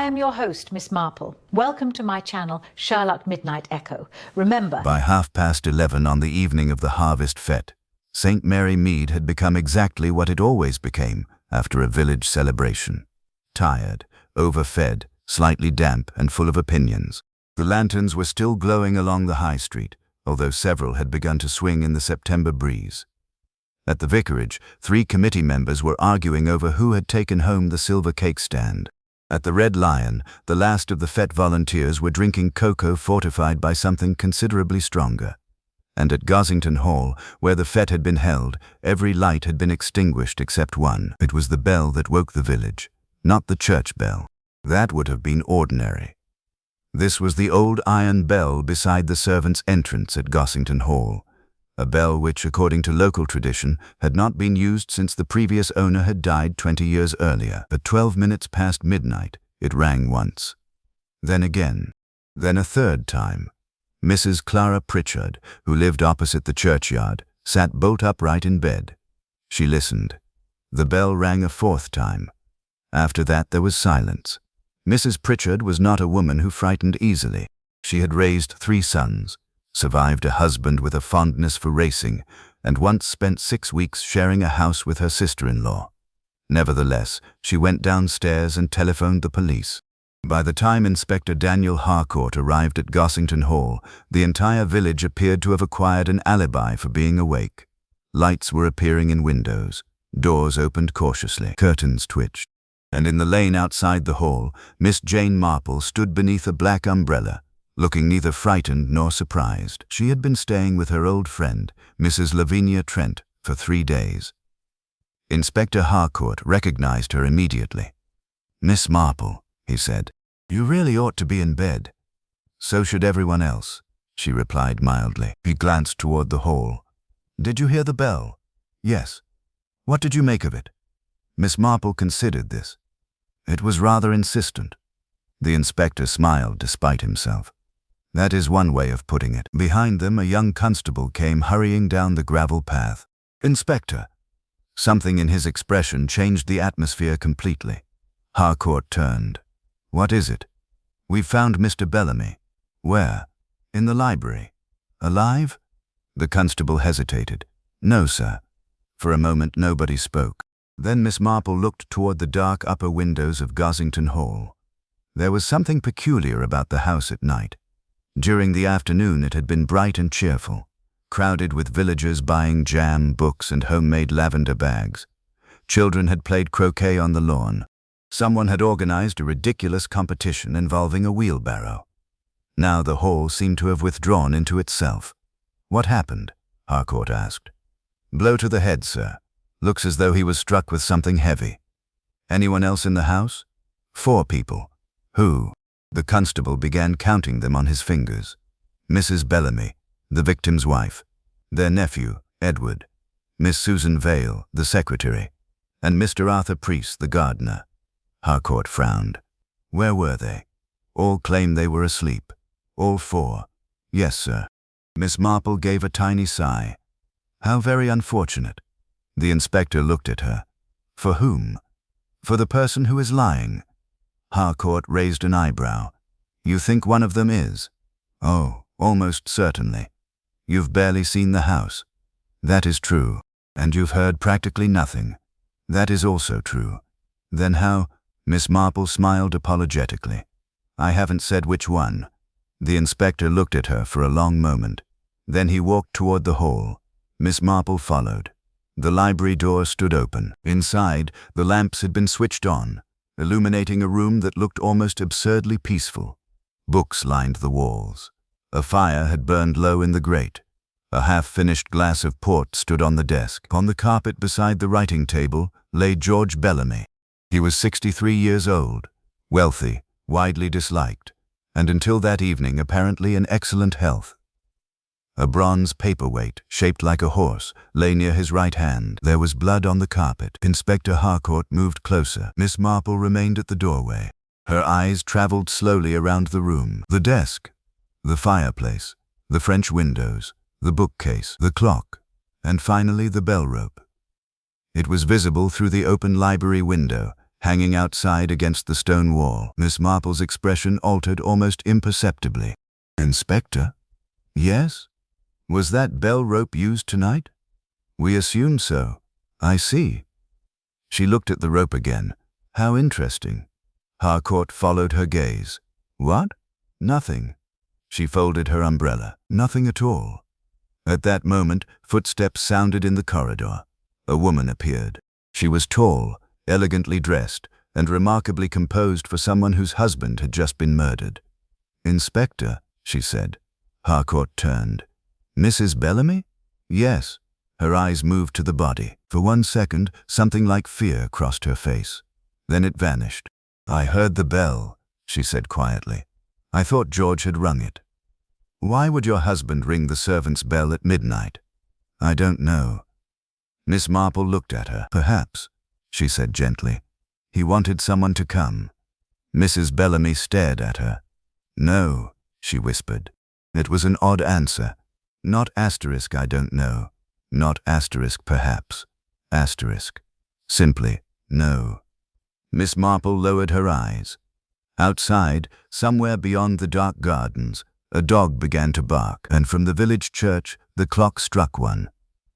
am your host, Miss Marple. Welcome to my channel, Sherlock Midnight Echo. Remember, By 11:30 on the evening of the harvest fete, St. Mary Mead had become exactly what it always became after a village celebration. Tired, overfed, slightly damp and full of opinions. The lanterns were still glowing along the high street, although several had begun to swing in the September breeze. At the vicarage, 3 committee members were arguing over who had taken home the silver cake stand. At the Red Lion, the last of the fete volunteers were drinking cocoa fortified by something considerably stronger. And at Gossington Hall, where the fete had been held, every light had been extinguished except one. It was the bell that woke the village, not the church bell. That would have been ordinary. This was the old iron bell beside the servants' entrance at Gossington Hall, a bell which, according to local tradition, had not been used since the previous owner had died 20 years earlier. At 12 minutes past midnight, it rang once. Then again. Then a third time. Mrs. Clara Pritchard, who lived opposite the churchyard, sat bolt upright in bed. She listened. The bell rang a 4th time. After that there was silence. Mrs. Pritchard was not a woman who frightened easily. She had raised 3 sons, survived a husband with a fondness for racing, and once spent 6 weeks sharing a house with her sister-in-law. Nevertheless, she went downstairs and telephoned the police. By the time Inspector Daniel Harcourt arrived at Gossington Hall, the entire village appeared to have acquired an alibi for being awake. Lights were appearing in windows. Doors opened cautiously. Curtains twitched. And in the lane outside the hall, Miss Jane Marple stood beneath a black umbrella, looking neither frightened nor surprised. She had been staying with her old friend, Mrs. Lavinia Trent, for 3 days. Inspector Harcourt recognized her immediately. "Miss Marple," he said, "you really ought to be in bed." "So should everyone else," she replied mildly. He glanced toward the hall. "Did you hear the bell?" "Yes." "What did you make of it?" Miss Marple considered this. "It was rather insistent." The inspector smiled despite himself. "That is one way of putting it." Behind them, a young constable came hurrying down the gravel path. "Inspector." Something in his expression changed the atmosphere completely. Harcourt turned. "What is it?" "We've found Mr. Bellamy." "Where?" "In the library." "Alive?" The constable hesitated. "No, sir." For a moment nobody spoke. Then Miss Marple looked toward the dark upper windows of Gossington Hall. There was something peculiar about the house at night. During the afternoon it had been bright and cheerful, crowded with villagers buying jam, books, and homemade lavender bags. Children had played croquet on the lawn. Someone had organized a ridiculous competition involving a wheelbarrow. Now the hall seemed to have withdrawn into itself. "What happened?" Harcourt asked. "Blow to the head, sir. Looks as though he was struck with something heavy." "Anyone else in the house?" "4 people." "Who?" The constable began counting them on his fingers. "Mrs. Bellamy, the victim's wife, their nephew, Edward, Miss Susan Vale, the secretary, and Mr. Arthur Priest, the gardener." Harcourt frowned. "Where were they?" "All claim they were asleep." "All 4? "Yes, sir." Miss Marple gave a tiny sigh. "How very unfortunate." The inspector looked at her. "For whom?" "For the person who is lying." Harcourt raised an eyebrow. "You think one of them is?" "Oh, almost certainly." "You've barely seen the house." "That is true." "And you've heard practically nothing." "That is also true." "Then how—" Miss Marple smiled apologetically. "I haven't said which one." The inspector looked at her for a long moment. Then he walked toward the hall. Miss Marple followed. The library door stood open. Inside, the lamps had been switched on, illuminating a room that looked almost absurdly peaceful. Books lined the walls. A fire had burned low in the grate. A half-finished glass of port stood on the desk. On the carpet beside the writing table lay George Bellamy. He was 63 years old, wealthy, widely disliked, and until that evening apparently in excellent health. A bronze paperweight, shaped like a horse, lay near his right hand. There was blood on the carpet. Inspector Harcourt moved closer. Miss Marple remained at the doorway. Her eyes traveled slowly around the room. The desk, the fireplace, the French windows, the bookcase, the clock, and finally the bell rope. It was visible through the open library window, hanging outside against the stone wall. Miss Marple's expression altered almost imperceptibly. Inspector? Yes? Was that bell rope used tonight? We assume so. I see. She looked at the rope again. How interesting. Harcourt followed her gaze. What? Nothing. She folded her umbrella. Nothing at all. At that moment, footsteps sounded in the corridor. A woman appeared. She was tall, elegantly dressed, and remarkably composed for someone whose husband had just been murdered. Inspector, she said. Harcourt turned. Mrs. Bellamy? Yes. Her eyes moved to the body. For 1 second, something like fear crossed her face. Then it vanished. I heard the bell, she said quietly. I thought George had rung it. Why would your husband ring the servant's bell at midnight? I don't know. Miss Marple looked at her. Perhaps, she said gently. He wanted someone to come. Mrs. Bellamy stared at her. No, she whispered. It was an odd answer. Not asterisk, I don't know. Not asterisk, perhaps. Asterisk. Simply, no. Miss Marple lowered her eyes. Outside, somewhere beyond the dark gardens, a dog began to bark, and from the village church, the clock struck 1.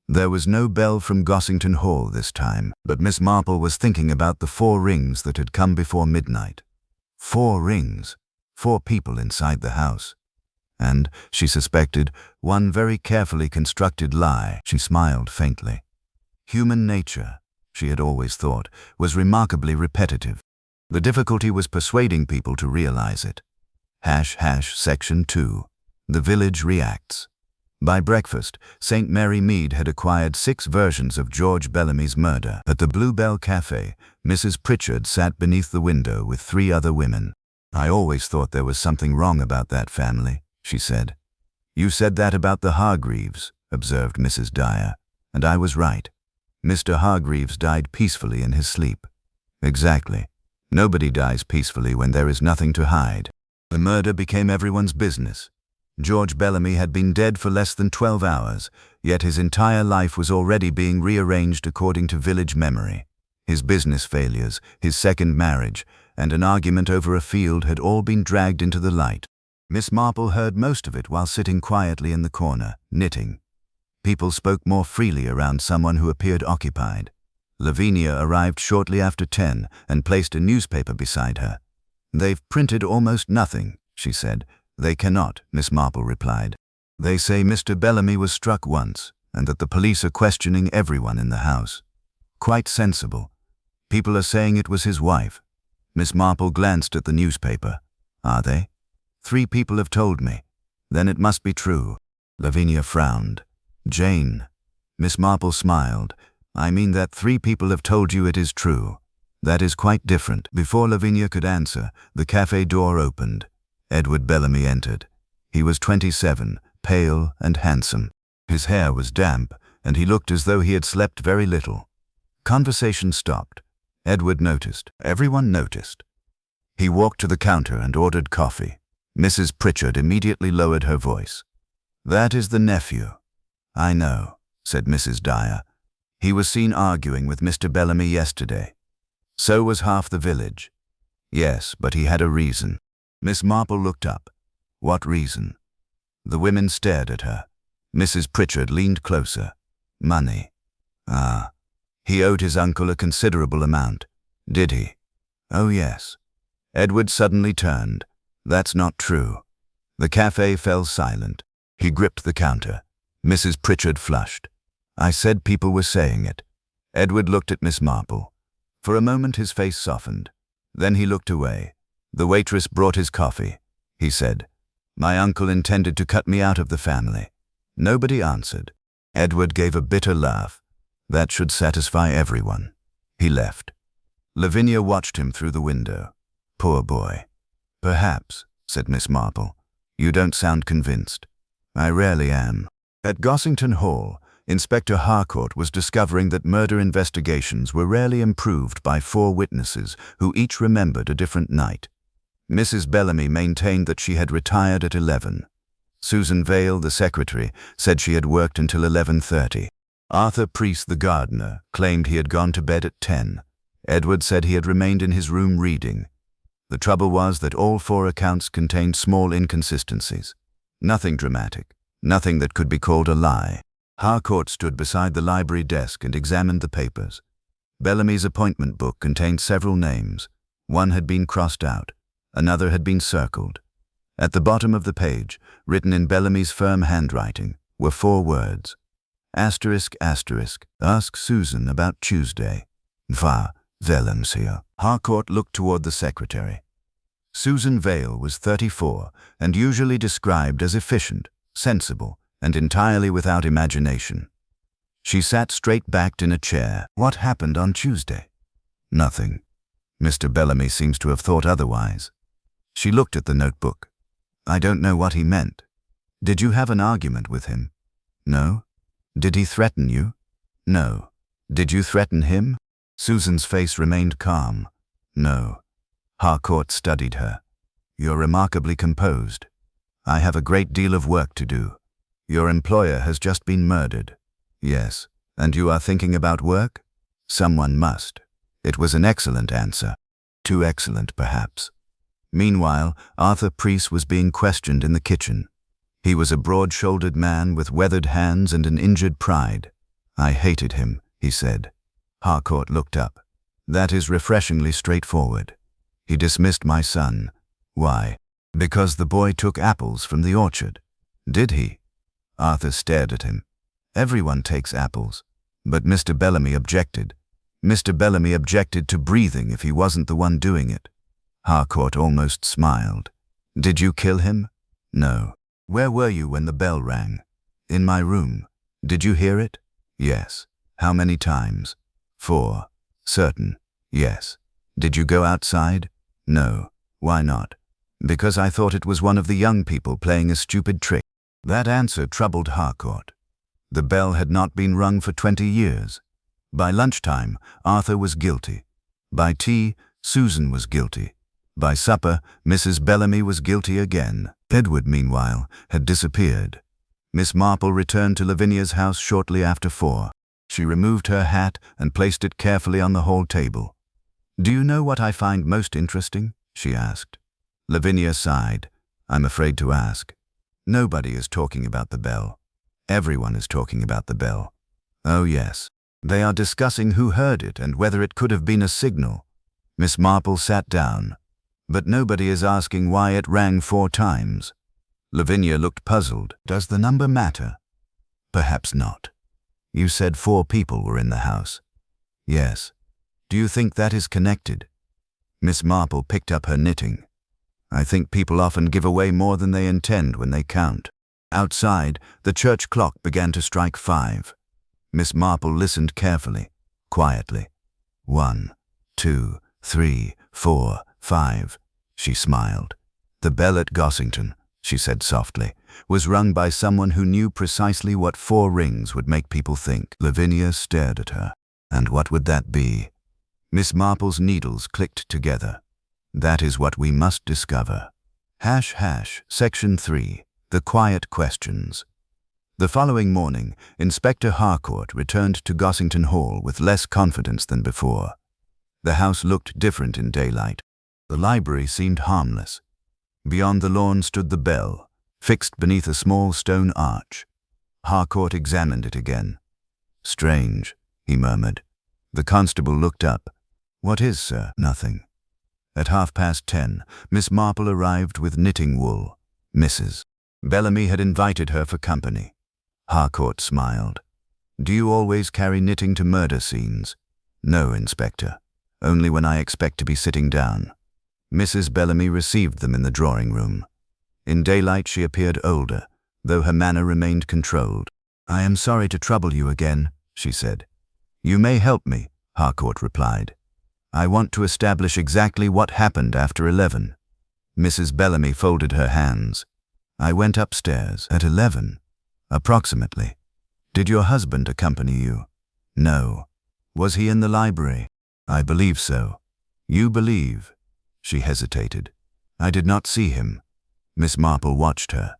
There was no bell from Gossington Hall this time, but Miss Marple was thinking about the 4 rings that had come before midnight. 4 rings. 4 people inside the house. And, she suspected, one very carefully constructed lie. She smiled faintly. Human nature, she had always thought, was remarkably repetitive. The difficulty was persuading people to realize it. Section 2. The village reacts. By breakfast, St. Mary Mead had acquired 6 versions of George Bellamy's murder. At the Bluebell Cafe, Mrs. Pritchard sat beneath the window with 3 other women. I always thought there was something wrong about that family, she said. You said that about the Hargreaves, observed Mrs. Dyer, and I was right. Mr. Hargreaves died peacefully in his sleep. Exactly. Nobody dies peacefully when there is nothing to hide. The murder became everyone's business. George Bellamy had been dead for less than 12 hours, yet his entire life was already being rearranged according to village memory. His business failures, his second marriage, and an argument over a field had all been dragged into the light. Miss Marple heard most of it while sitting quietly in the corner, knitting. People spoke more freely around someone who appeared occupied. Lavinia arrived shortly after 10 and placed a newspaper beside her. They've printed almost nothing, she said. They cannot, Miss Marple replied. They say Mr. Bellamy was struck once, and that the police are questioning everyone in the house. Quite sensible. People are saying it was his wife. Miss Marple glanced at the newspaper. Are they? 3 people have told me. Then it must be true. Lavinia frowned. Jane. Miss Marple smiled. I mean that 3 people have told you it is true. That is quite different. Before Lavinia could answer, the cafe door opened. Edward Bellamy entered. He was 27, pale and handsome. His hair was damp, and he looked as though he had slept very little. Conversation stopped. Edward noticed. Everyone noticed. He walked to the counter and ordered coffee. Mrs. Pritchard immediately lowered her voice. That is the nephew. I know, said Mrs. Dyer. He was seen arguing with Mr. Bellamy yesterday. So was half the village. Yes, but he had a reason. Miss Marple looked up. What reason? The women stared at her. Mrs. Pritchard leaned closer. Money. Ah. He owed his uncle a considerable amount. Did he? Oh, yes. Edward suddenly turned. That's not true. The cafe fell silent. He gripped the counter. Mrs. Pritchard flushed. I said people were saying it. Edward looked at Miss Marple. For a moment his face softened. Then he looked away. The waitress brought his coffee. He said, My uncle intended to cut me out of the family. Nobody answered. Edward gave a bitter laugh. That should satisfy everyone. He left. Lavinia watched him through the window. Poor boy. Perhaps, said Miss Marple. You don't sound convinced. I rarely am. At Gossington Hall, Inspector Harcourt was discovering that murder investigations were rarely improved by 4 witnesses who each remembered a different night. Mrs. Bellamy maintained that she had retired at 11. Susan Vale, the secretary, said she had worked until 11:30. Arthur Priest, the gardener, claimed he had gone to bed at 10. Edward said he had remained in his room reading. The trouble was that all 4 accounts contained small inconsistencies. Nothing dramatic, nothing that could be called a lie. Harcourt stood beside the library desk and examined the papers. Bellamy's appointment book contained several names. One had been crossed out, another had been circled. At the bottom of the page, written in Bellamy's firm handwriting, were 4 words. Asterisk, asterisk, ask Susan about Tuesday. Va, Valencia. Harcourt looked toward the secretary. Susan Vale was 34 and usually described as efficient, sensible, and entirely without imagination. She sat straight-backed in a chair. What happened on Tuesday? Nothing. Mr. Bellamy seems to have thought otherwise. She looked at the notebook. I don't know what he meant. Did you have an argument with him? No. Did he threaten you? No. Did you threaten him? Susan's face remained calm. No. Harcourt studied her. You're remarkably composed. I have a great deal of work to do. Your employer has just been murdered. Yes. And you are thinking about work? Someone must. It was an excellent answer. Too excellent, perhaps. Meanwhile, Arthur Preece was being questioned in the kitchen. He was a broad-shouldered man with weathered hands and an injured pride. I hated him, he said. Harcourt looked up. That is refreshingly straightforward. He dismissed my son. Why? Because the boy took apples from the orchard. Did he? Arthur stared at him. Everyone takes apples. But Mr. Bellamy objected. Mr. Bellamy objected to breathing if he wasn't the one doing it. Harcourt almost smiled. Did you kill him? No. Where were you when the bell rang? In my room. Did you hear it? Yes. How many times? 4. Certain? Yes. Did you go outside? No. Why not? Because I thought it was one of the young people playing a stupid trick. That answer troubled Harcourt. The bell had not been rung for 20 years. By lunchtime, Arthur was guilty. By tea, Susan was guilty. By supper, Mrs. Bellamy was guilty again. Edward, meanwhile, had disappeared. Miss Marple returned to Lavinia's house shortly after 4. She removed her hat and placed it carefully on the hall table. Do you know what I find most interesting? She asked. Lavinia sighed. I'm afraid to ask. Nobody is talking about the bell. Everyone is talking about the bell. Oh yes. They are discussing who heard it and whether it could have been a signal. Miss Marple sat down. But nobody is asking why it rang 4 times. Lavinia looked puzzled. Does the number matter? Perhaps not. You said 4 people were in the house. Yes. Do you think that is connected? Miss Marple picked up her knitting. I think people often give away more than they intend when they count. Outside, the church clock began to strike 5. Miss Marple listened carefully, quietly. 1, 2, 3, 4, 5. She smiled. The bell at Gossington, she said softly, was rung by someone who knew precisely what 4 rings would make people think. Lavinia stared at her. And what would that be? Miss Marple's needles clicked together. That is what we must discover. # Section 3. The Quiet Questions. The following morning, Inspector Harcourt returned to Gossington Hall with less confidence than before. The house looked different in daylight. The library seemed harmless. Beyond the lawn stood the bell, fixed beneath a small stone arch. Harcourt examined it again. Strange, he murmured. The constable looked up. What is, sir? Nothing. At 10:30, Miss Marple arrived with knitting wool. Mrs. Bellamy had invited her for company. Harcourt smiled. Do you always carry knitting to murder scenes? No, Inspector. Only when I expect to be sitting down. Mrs. Bellamy received them in the drawing room. In daylight she appeared older, though her manner remained controlled. I am sorry to trouble you again, she said. You may help me, Harcourt replied. I want to establish exactly what happened after 11. Mrs. Bellamy folded her hands. I went upstairs at 11, approximately. Did your husband accompany you? No. Was he in the library? I believe so. You believe? She hesitated. I did not see him. Miss Marple watched her.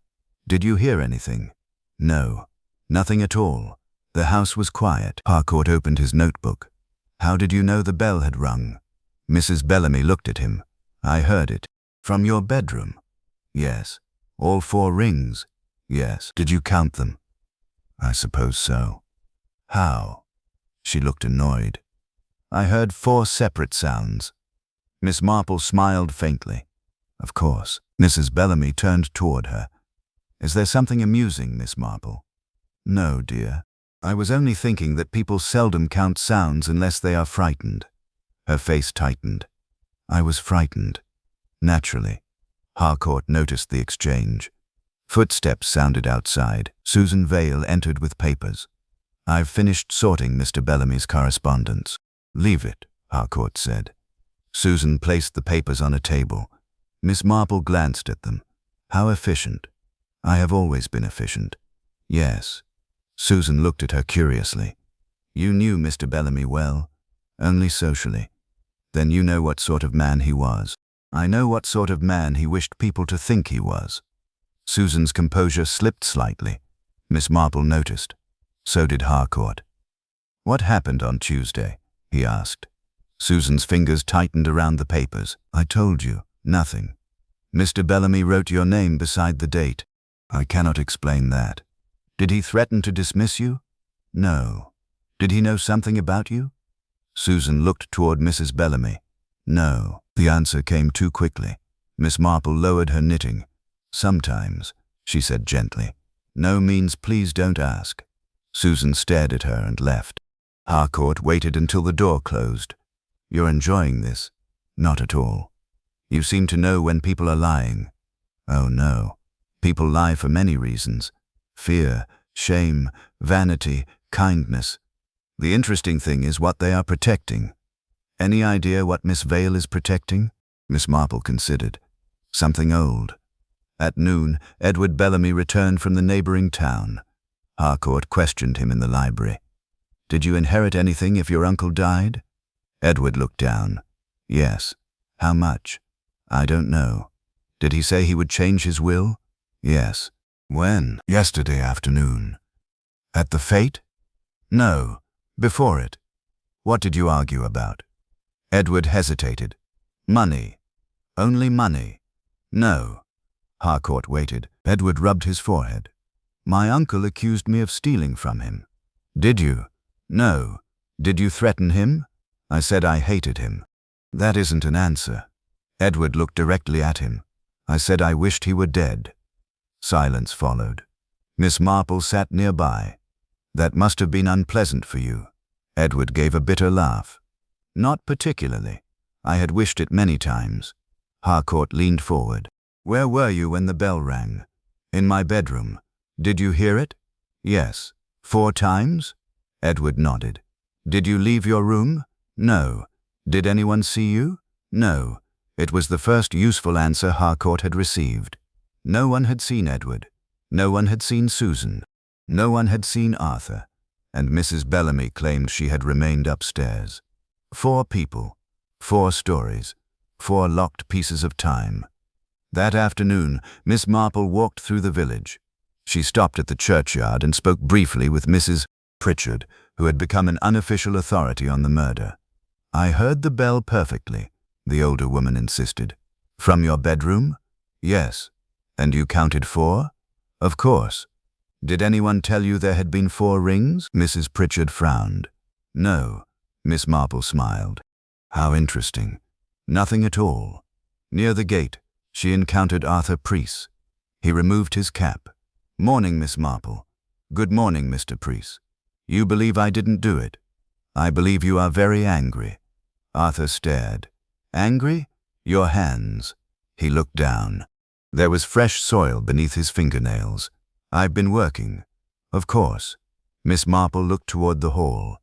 Did you hear anything? No. Nothing at all. The house was quiet. Harcourt opened his notebook. How did you know the bell had rung? Mrs. Bellamy looked at him. I heard it. From your bedroom? Yes. All 4 rings? Yes. Did you count them? I suppose so. How? She looked annoyed. I heard 4 separate sounds. Miss Marple smiled faintly. Of course. Mrs. Bellamy turned toward her. Is there something amusing, Miss Marple? No, dear. I was only thinking that people seldom count sounds unless they are frightened. Her face tightened. I was frightened. Naturally. Harcourt noticed the exchange. Footsteps sounded outside. Susan Vale entered with papers. I've finished sorting Mr. Bellamy's correspondence. Leave it, Harcourt said. Susan placed the papers on a table. Miss Marple glanced at them. How efficient. I have always been efficient. Yes. Susan looked at her curiously. You knew Mr. Bellamy well? Only socially. Then you know what sort of man he was. I know what sort of man he wished people to think he was. Susan's composure slipped slightly. Miss Marple noticed. So did Harcourt. What happened on Tuesday? He asked. Susan's fingers tightened around the papers. I told you, nothing. Mr. Bellamy wrote your name beside the date. I cannot explain that. Did he threaten to dismiss you? No. Did he know something about you? Susan looked toward Mrs. Bellamy. No. The answer came too quickly. Miss Marple lowered her knitting. Sometimes, she said gently. No means please don't ask. Susan stared at her and left. Harcourt waited until the door closed. You're enjoying this? Not at all. You seem to know when people are lying. Oh no. People lie for many reasons. Fear, shame, vanity, kindness. The interesting thing is what they are protecting. Any idea what Miss Vale is protecting? Miss Marple considered. Something old. At noon, Edward Bellamy returned from the neighboring town. Harcourt questioned him in the library. Did you inherit anything if your uncle died? Edward looked down. Yes. How much? I don't know. Did he say he would change his will? Yes. When? Yesterday afternoon. At the fete? No. Before it. What did you argue about? Edward hesitated. Money. Only money. No. Harcourt waited. Edward rubbed his forehead. My uncle accused me of stealing from him. Did you? No. Did you threaten him? I said I hated him. That isn't an answer. Edward looked directly at him. I said I wished he were dead. Silence followed. Miss Marple sat nearby. That must have been unpleasant for you. Edward gave a bitter laugh. Not particularly. I had wished it many times. Harcourt leaned forward. Where were you when the bell rang? In my bedroom. Did you hear it? Yes. 4 times? Edward nodded. Did you leave your room? No. Did anyone see you? No. It was the first useful answer Harcourt had received. No one had seen Edward. No one had seen Susan. No one had seen Arthur. And Mrs. Bellamy claimed she had remained upstairs. 4 people. 4 stories. 4 locked pieces of time. That afternoon, Miss Marple walked through the village. She stopped at the churchyard and spoke briefly with Mrs. Pritchard, who had become an unofficial authority on the murder. I heard the bell perfectly, the older woman insisted. From your bedroom? Yes. And you counted 4? Of course. Did anyone tell you there had been 4 rings? Mrs. Pritchard frowned. No. Miss Marple smiled. How interesting. Nothing at all. Near the gate, she encountered Arthur Preece. He removed his cap. Morning, Miss Marple. Good morning, Mr. Preece. You believe I didn't do it? I believe you are very angry. Arthur stared. Angry? Your hands. He looked down. There was fresh soil beneath his fingernails. I've been working. Of course. Miss Marple looked toward the hall.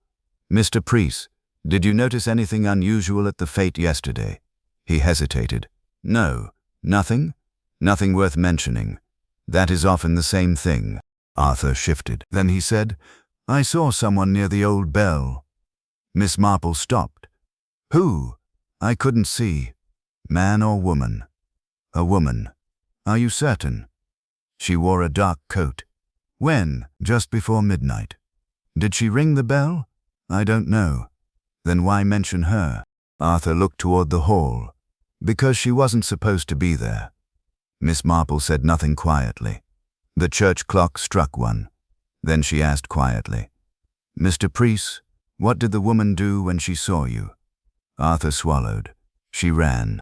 Mr. Preece, did you notice anything unusual at the fete yesterday? He hesitated. No. Nothing? Nothing worth mentioning. That is often the same thing. Arthur shifted. Then he said, I saw someone near the old bell. Miss Marple stopped. Who? I couldn't see. Man or woman? A woman. Are you certain? She wore a dark coat. When? Just before midnight. Did she ring the bell? I don't know. Then why mention her? Arthur looked toward the hall. Because she wasn't supposed to be there. Miss Marple said nothing quietly. The church clock struck 1. Then she asked quietly, "Mr. Priest, what did the woman do when she saw you?" Arthur swallowed. She ran.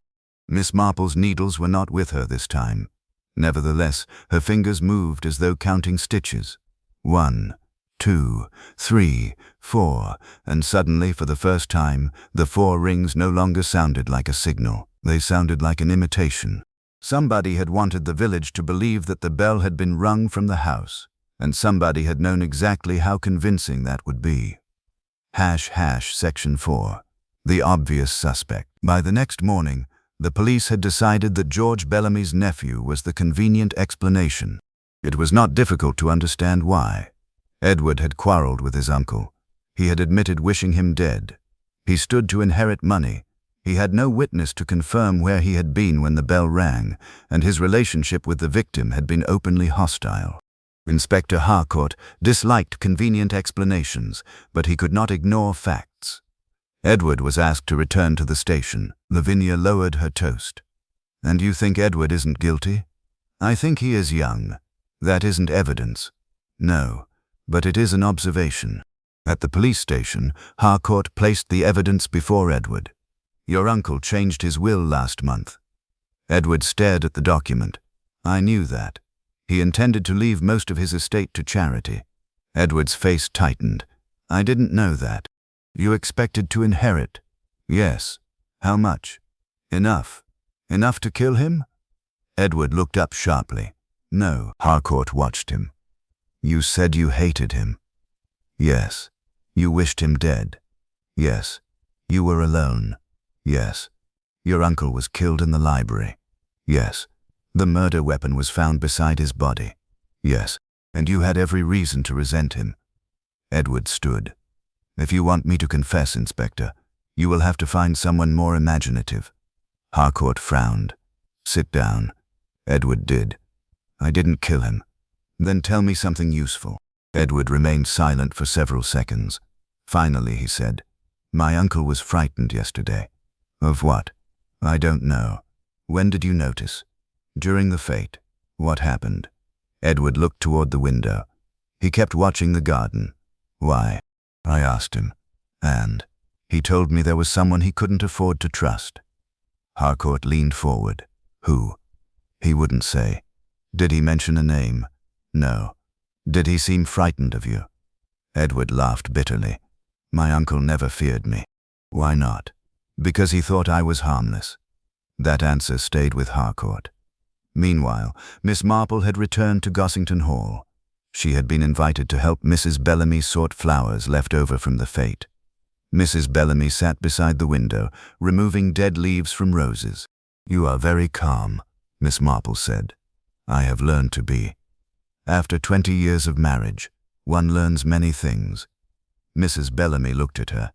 Miss Marple's needles were not with her this time. Nevertheless, her fingers moved as though counting stitches. 1, 2, 3, 4, and suddenly, for the first time, the 4 rings no longer sounded like a signal. They sounded like an imitation. Somebody had wanted the village to believe that the bell had been rung from the house, and somebody had known exactly how convincing that would be. Section 4. The obvious suspect. By the next morning, the police had decided that George Bellamy's nephew was the convenient explanation. It was not difficult to understand why. Edward had quarreled with his uncle. He had admitted wishing him dead. He stood to inherit money. He had no witness to confirm where he had been when the bell rang, and his relationship with the victim had been openly hostile. Inspector Harcourt disliked convenient explanations, but he could not ignore facts. Edward was asked to return to the station. Lavinia lowered her toast. "And you think Edward isn't guilty?" "I think he is young. That isn't evidence." "No, but it is an observation." At the police station, Harcourt placed the evidence before Edward. "Your uncle changed his will last month." Edward stared at the document. "I knew that. He intended to leave most of his estate to charity." Edward's face tightened. "I didn't know that." "You expected to inherit?" "Yes." "How much?" "Enough." "Enough to kill him?" Edward looked up sharply. "No." Harcourt watched him. "You said you hated him." "Yes." "You wished him dead." "Yes." "You were alone." "Yes." "Your uncle was killed in the library." "Yes." "The murder weapon was found beside his body." "Yes." "And you had every reason to resent him." Edward stood. "If you want me to confess, Inspector, you will have to find someone more imaginative." Harcourt frowned. "Sit down." Edward did. "I didn't kill him." "Then tell me something useful." Edward remained silent for several seconds. Finally he said, "My uncle was frightened yesterday." "Of what?" "I don't know." "When did you notice?" "During the fete." "What happened?" Edward looked toward the window. "He kept watching the garden." "Why?" "I asked him. And he told me there was someone he couldn't afford to trust." Harcourt leaned forward. "Who?" "He wouldn't say." "Did he mention a name?" "No." "Did he seem frightened of you?" Edward laughed bitterly. "My uncle never feared me." "Why not?" "Because he thought I was harmless." That answer stayed with Harcourt. Meanwhile, Miss Marple had returned to Gossington Hall. She had been invited to help Mrs. Bellamy sort flowers left over from the fete. Mrs. Bellamy sat beside the window, removing dead leaves from roses. "You are very calm," Miss Marple said. "I have learned to be. After 20 years of marriage, one learns many things." Mrs. Bellamy looked at her.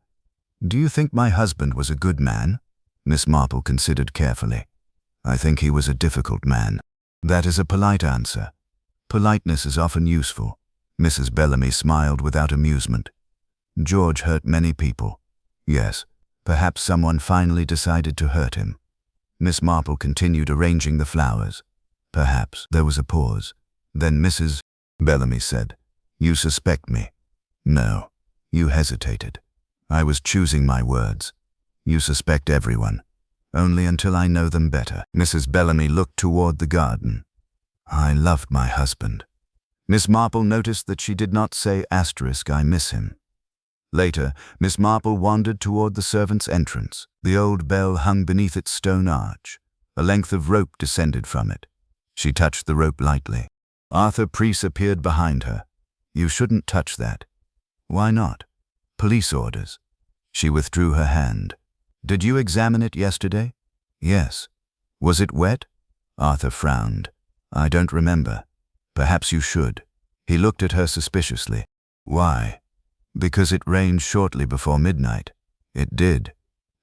"Do you think my husband was a good man?" Miss Marple considered carefully. "I think he was a difficult man." "That is a polite answer." "Politeness is often useful." Mrs. Bellamy smiled without amusement. "George hurt many people." "Yes, perhaps someone finally decided to hurt him." Miss Marple continued arranging the flowers. "Perhaps." There was a pause. Then Mrs. Bellamy said, "You suspect me?" "No." You hesitated. "I was choosing my words." "You suspect everyone." "Only until I know them better." Mrs. Bellamy looked toward the garden. "I loved my husband." Miss Marple noticed that she did not say "I miss him." Later, Miss Marple wandered toward the servants' entrance. The old bell hung beneath its stone arch. A length of rope descended from it. She touched the rope lightly. Arthur Priest appeared behind her. "You shouldn't touch that." "Why not?" "Police orders." She withdrew her hand. "Did you examine it yesterday?" "Yes." "Was it wet?" Arthur frowned. "I don't remember." "Perhaps you should." He looked at her suspiciously. "Why?" "Because it rained shortly before midnight." "It did.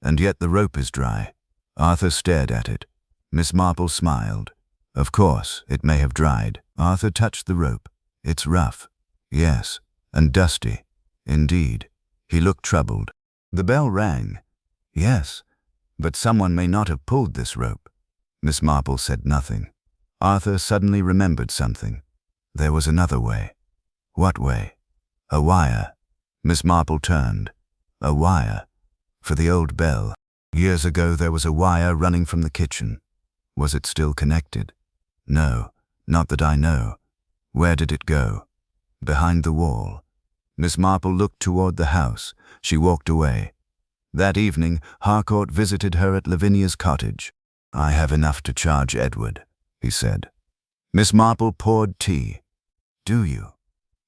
And yet the rope is dry." Arthur stared at it. Miss Marple smiled. "Of course, it may have dried." Arthur touched the rope. "It's rough." "Yes, and dusty." "Indeed." He looked troubled. The bell rang. Yes, but someone may not have pulled this rope. Miss Marple said nothing. Arthur suddenly remembered something. There was another way. What way? A wire. Miss Marple turned. A wire. For the old bell. Years ago there was a wire running from the kitchen. Was it still connected? No, not that I know. Where did it go? Behind the wall. Miss Marple looked toward the house. She walked away. That evening, Harcourt visited her at Lavinia's cottage. "I have enough to charge Edward," he said. Miss Marple poured tea. "Do you?"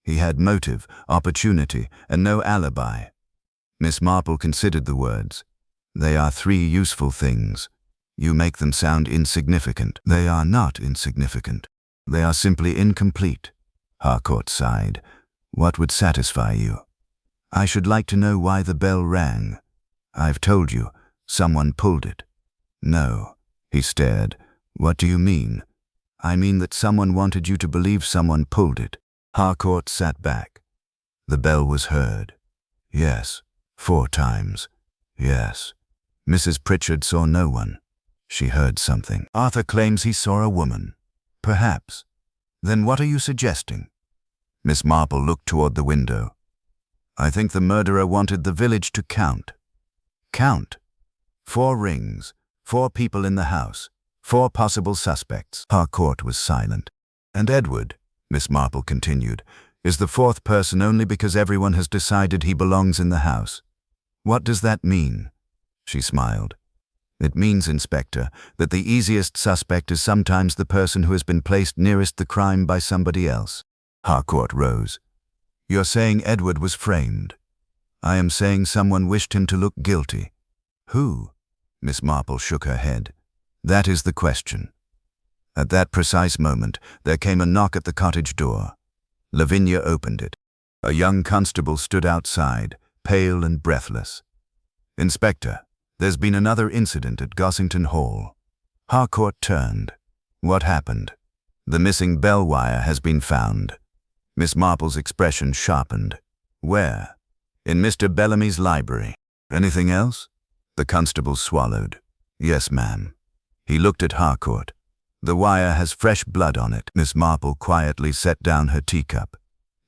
He had motive, opportunity, and no alibi. Miss Marple considered the words. "They are three useful things. You make them sound insignificant. They are not insignificant. They are simply incomplete." Harcourt sighed. "What would satisfy you?" "I should like to know why the bell rang." "I've told you. Someone pulled it." "No." He stared. "What do you mean?" "I mean that someone wanted you to believe someone pulled it." Harcourt sat back. "The bell was heard." "Yes." 4 times. "Yes." "Mrs. Pritchard saw no one." "She heard something." "Arthur claims he saw a woman." "Perhaps." "Then what are you suggesting?" Miss Marple looked toward the window. "I think the murderer wanted the village to count." "Count?" 4 rings, 4 people in the house, 4 possible suspects. Harcourt was silent. "And Edward," Miss Marple continued, "is the 4th person only because everyone has decided he belongs in the house. What does that mean?" She smiled. "It means, Inspector, that the easiest suspect is sometimes the person who has been placed nearest the crime by somebody else." Harcourt rose. "You're saying Edward was framed?" "I am saying someone wished him to look guilty." "Who?" Miss Marple shook her head. "That is the question." At that precise moment, there came a knock at the cottage door. Lavinia opened it. A young constable stood outside, pale and breathless. "Inspector, there's been another incident at Gossington Hall." Harcourt turned. "What happened?" "The missing bell wire has been found." Miss Marple's expression sharpened. "Where?" "In Mr. Bellamy's library." "Anything else?" The constable swallowed. "Yes, ma'am." He looked at Harcourt. "The wire has fresh blood on it." Miss Marple quietly set down her teacup.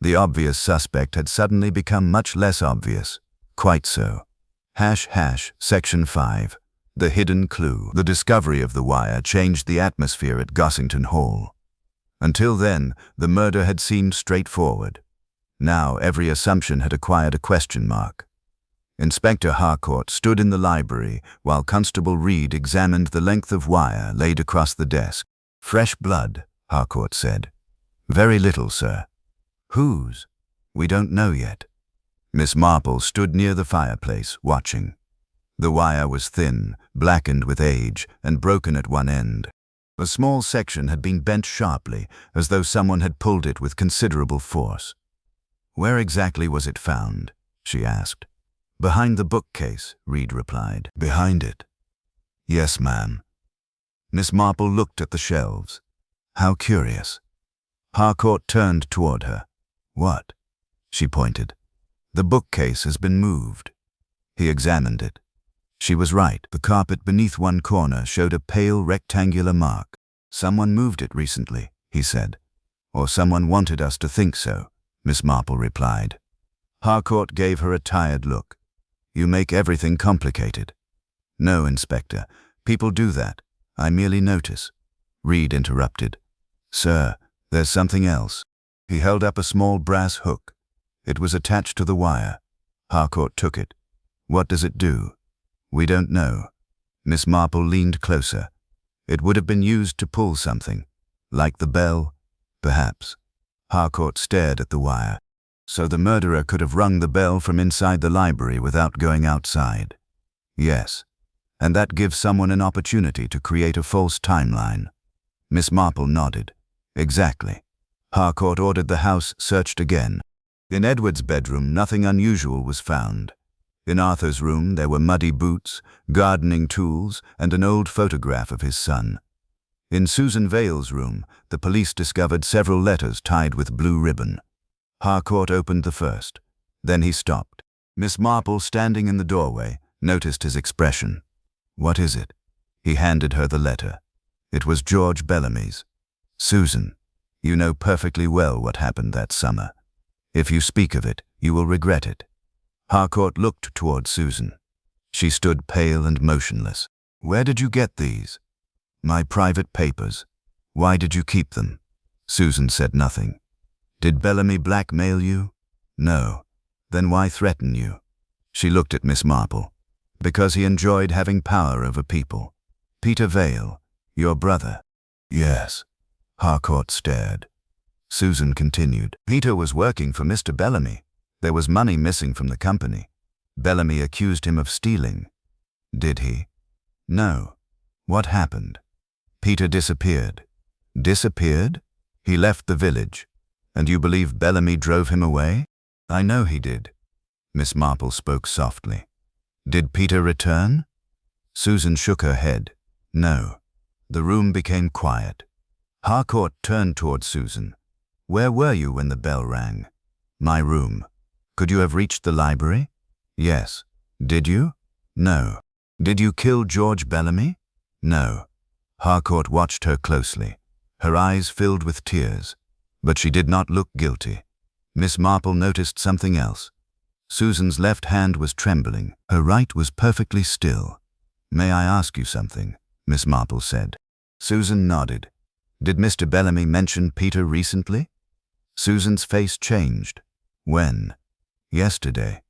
The obvious suspect had suddenly become much less obvious. Quite so. Section 5. The hidden clue. The discovery of the wire changed the atmosphere at Gossington Hall. Until then, the murder had seemed straightforward. Now every assumption had acquired a question mark. Inspector Harcourt stood in the library while Constable Reed examined the length of wire laid across the desk. "Fresh blood," Harcourt said. "Very little, sir." "Whose?" "We don't know yet." Miss Marple stood near the fireplace, watching. The wire was thin, blackened with age, and broken at one end. A small section had been bent sharply, as though someone had pulled it with considerable force. "Where exactly was it found?" she asked. "Behind the bookcase," Reed replied. "Behind it?" "Yes, ma'am." Miss Marple looked at the shelves. "How curious." Harcourt turned toward her. "What?" She pointed. "The bookcase has been moved." He examined it. She was right. The carpet beneath one corner showed a pale rectangular mark. "Someone moved it recently," he said. "Or someone wanted us to think so," Miss Marple replied. Harcourt gave her a tired look. "You make everything complicated." "No, Inspector. People do that. I merely notice." Reed interrupted. "Sir, there's something else." He held up a small brass hook. It was attached to the wire. Harcourt took it. "What does it do?" "We don't know." Miss Marple leaned closer. "It would have been used to pull something. Like the bell?" "Perhaps." Harcourt stared at the wire. "So the murderer could have rung the bell from inside the library without going outside?" "Yes. And that gives someone an opportunity to create a false timeline." Miss Marple nodded. "Exactly." Harcourt ordered the house searched again. In Edward's bedroom, nothing unusual was found. In Arthur's room, there were muddy boots, gardening tools, and an old photograph of his son. In Susan Vale's room, the police discovered several letters tied with blue ribbon. Harcourt opened the first. Then he stopped. Miss Marple, standing in the doorway, noticed his expression. "What is it?" He handed her the letter. It was George Bellamy's. "Susan, you know perfectly well what happened that summer. If you speak of it, you will regret it." Harcourt looked toward Susan. She stood pale and motionless. "Where did you get these?" "My private papers." "Why did you keep them?" Susan said nothing. "Did Bellamy blackmail you?" "No." "Then why threaten you?" She looked at Miss Marple. "Because he enjoyed having power over people." "Peter Vale, your brother?" "Yes." Harcourt stared. Susan continued. "Peter was working for Mr. Bellamy. There was money missing from the company. Bellamy accused him of stealing." "Did he?" "No." "What happened?" "Peter disappeared." "Disappeared?" "He left the village." "And you believe Bellamy drove him away?" "I know he did." Miss Marple spoke softly. "Did Peter return?" Susan shook her head. "No." The room became quiet. Harcourt turned toward Susan. "Where were you when the bell rang?" "My room." "Could you have reached the library?" "Yes." "Did you?" "No." "Did you kill George Bellamy?" "No." Harcourt watched her closely. Her eyes filled with tears, but she did not look guilty. Miss Marple noticed something else. Susan's left hand was trembling. Her right was perfectly still. "May I ask you something?" Miss Marple said. Susan nodded. "Did Mr. Bellamy mention Peter recently?" Susan's face changed. "When?" "Yesterday."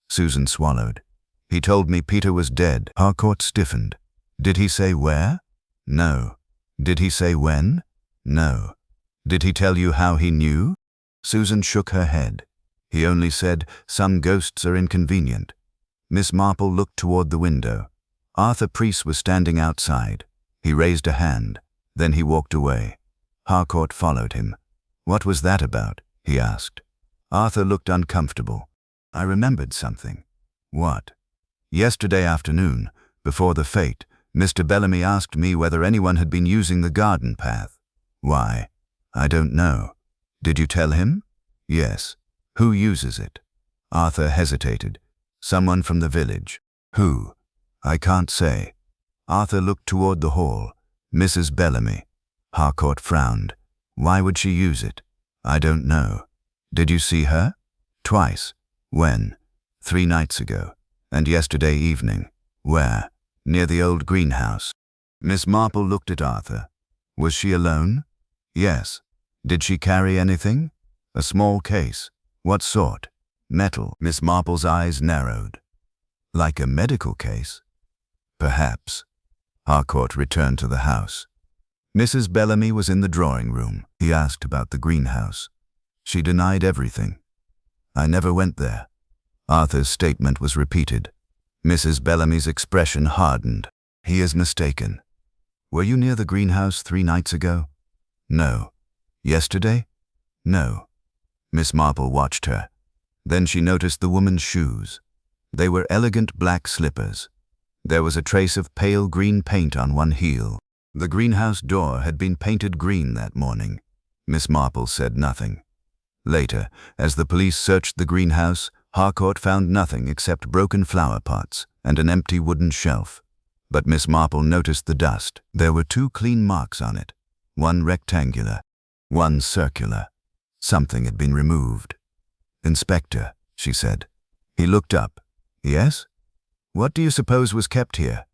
Susan swallowed. "He told me Peter was dead." Harcourt stiffened. "Did he say where?" "No." "Did he say when?" "No." "Did he tell you how he knew?" Susan shook her head. "He only said, 'Some ghosts are inconvenient.'" Miss Marple looked toward the window. Arthur Preece was standing outside. He raised a hand. Then he walked away. Harcourt followed him. "What was that about?" he asked. Arthur looked uncomfortable. "I remembered something." "What?" "Yesterday afternoon, before the fete, Mr. Bellamy asked me whether anyone had been using the garden path." "Why?" "I don't know." "Did you tell him?" "Yes." "Who uses it?" Arthur hesitated. "Someone from the village." "Who?" "I can't say." Arthur looked toward the hall. "Mrs. Bellamy." Harcourt frowned. "Why would she use it?" "I don't know." "Did you see her?" "Twice." "When?" "3 nights ago. And yesterday evening." "Where?" "Near the old greenhouse." Miss Marple looked at Arthur. "Was she alone?" "Yes." "Did she carry anything?" "A small case." "What sort?" "Metal." Miss Marple's eyes narrowed. "Like a medical case?" "Perhaps." Harcourt returned to the house. Mrs. Bellamy was in the drawing room. He asked about the greenhouse. She denied everything. "I never went there." Arthur's statement was repeated. Mrs. Bellamy's expression hardened. "He is mistaken." "Were you near the greenhouse 3 nights ago?" "No." "Yesterday?" "No." Miss Marple watched her. Then she noticed the woman's shoes. They were elegant black slippers. There was a trace of pale green paint on one heel. The greenhouse door had been painted green that morning. Miss Marple said nothing. Later, as the police searched the greenhouse, Harcourt found nothing except broken flower pots and an empty wooden shelf. But Miss Marple noticed the dust. There were 2 clean marks on it, one rectangular, one circular. Something had been removed. "Inspector," she said. He looked up. "Yes? What do you suppose was kept here?"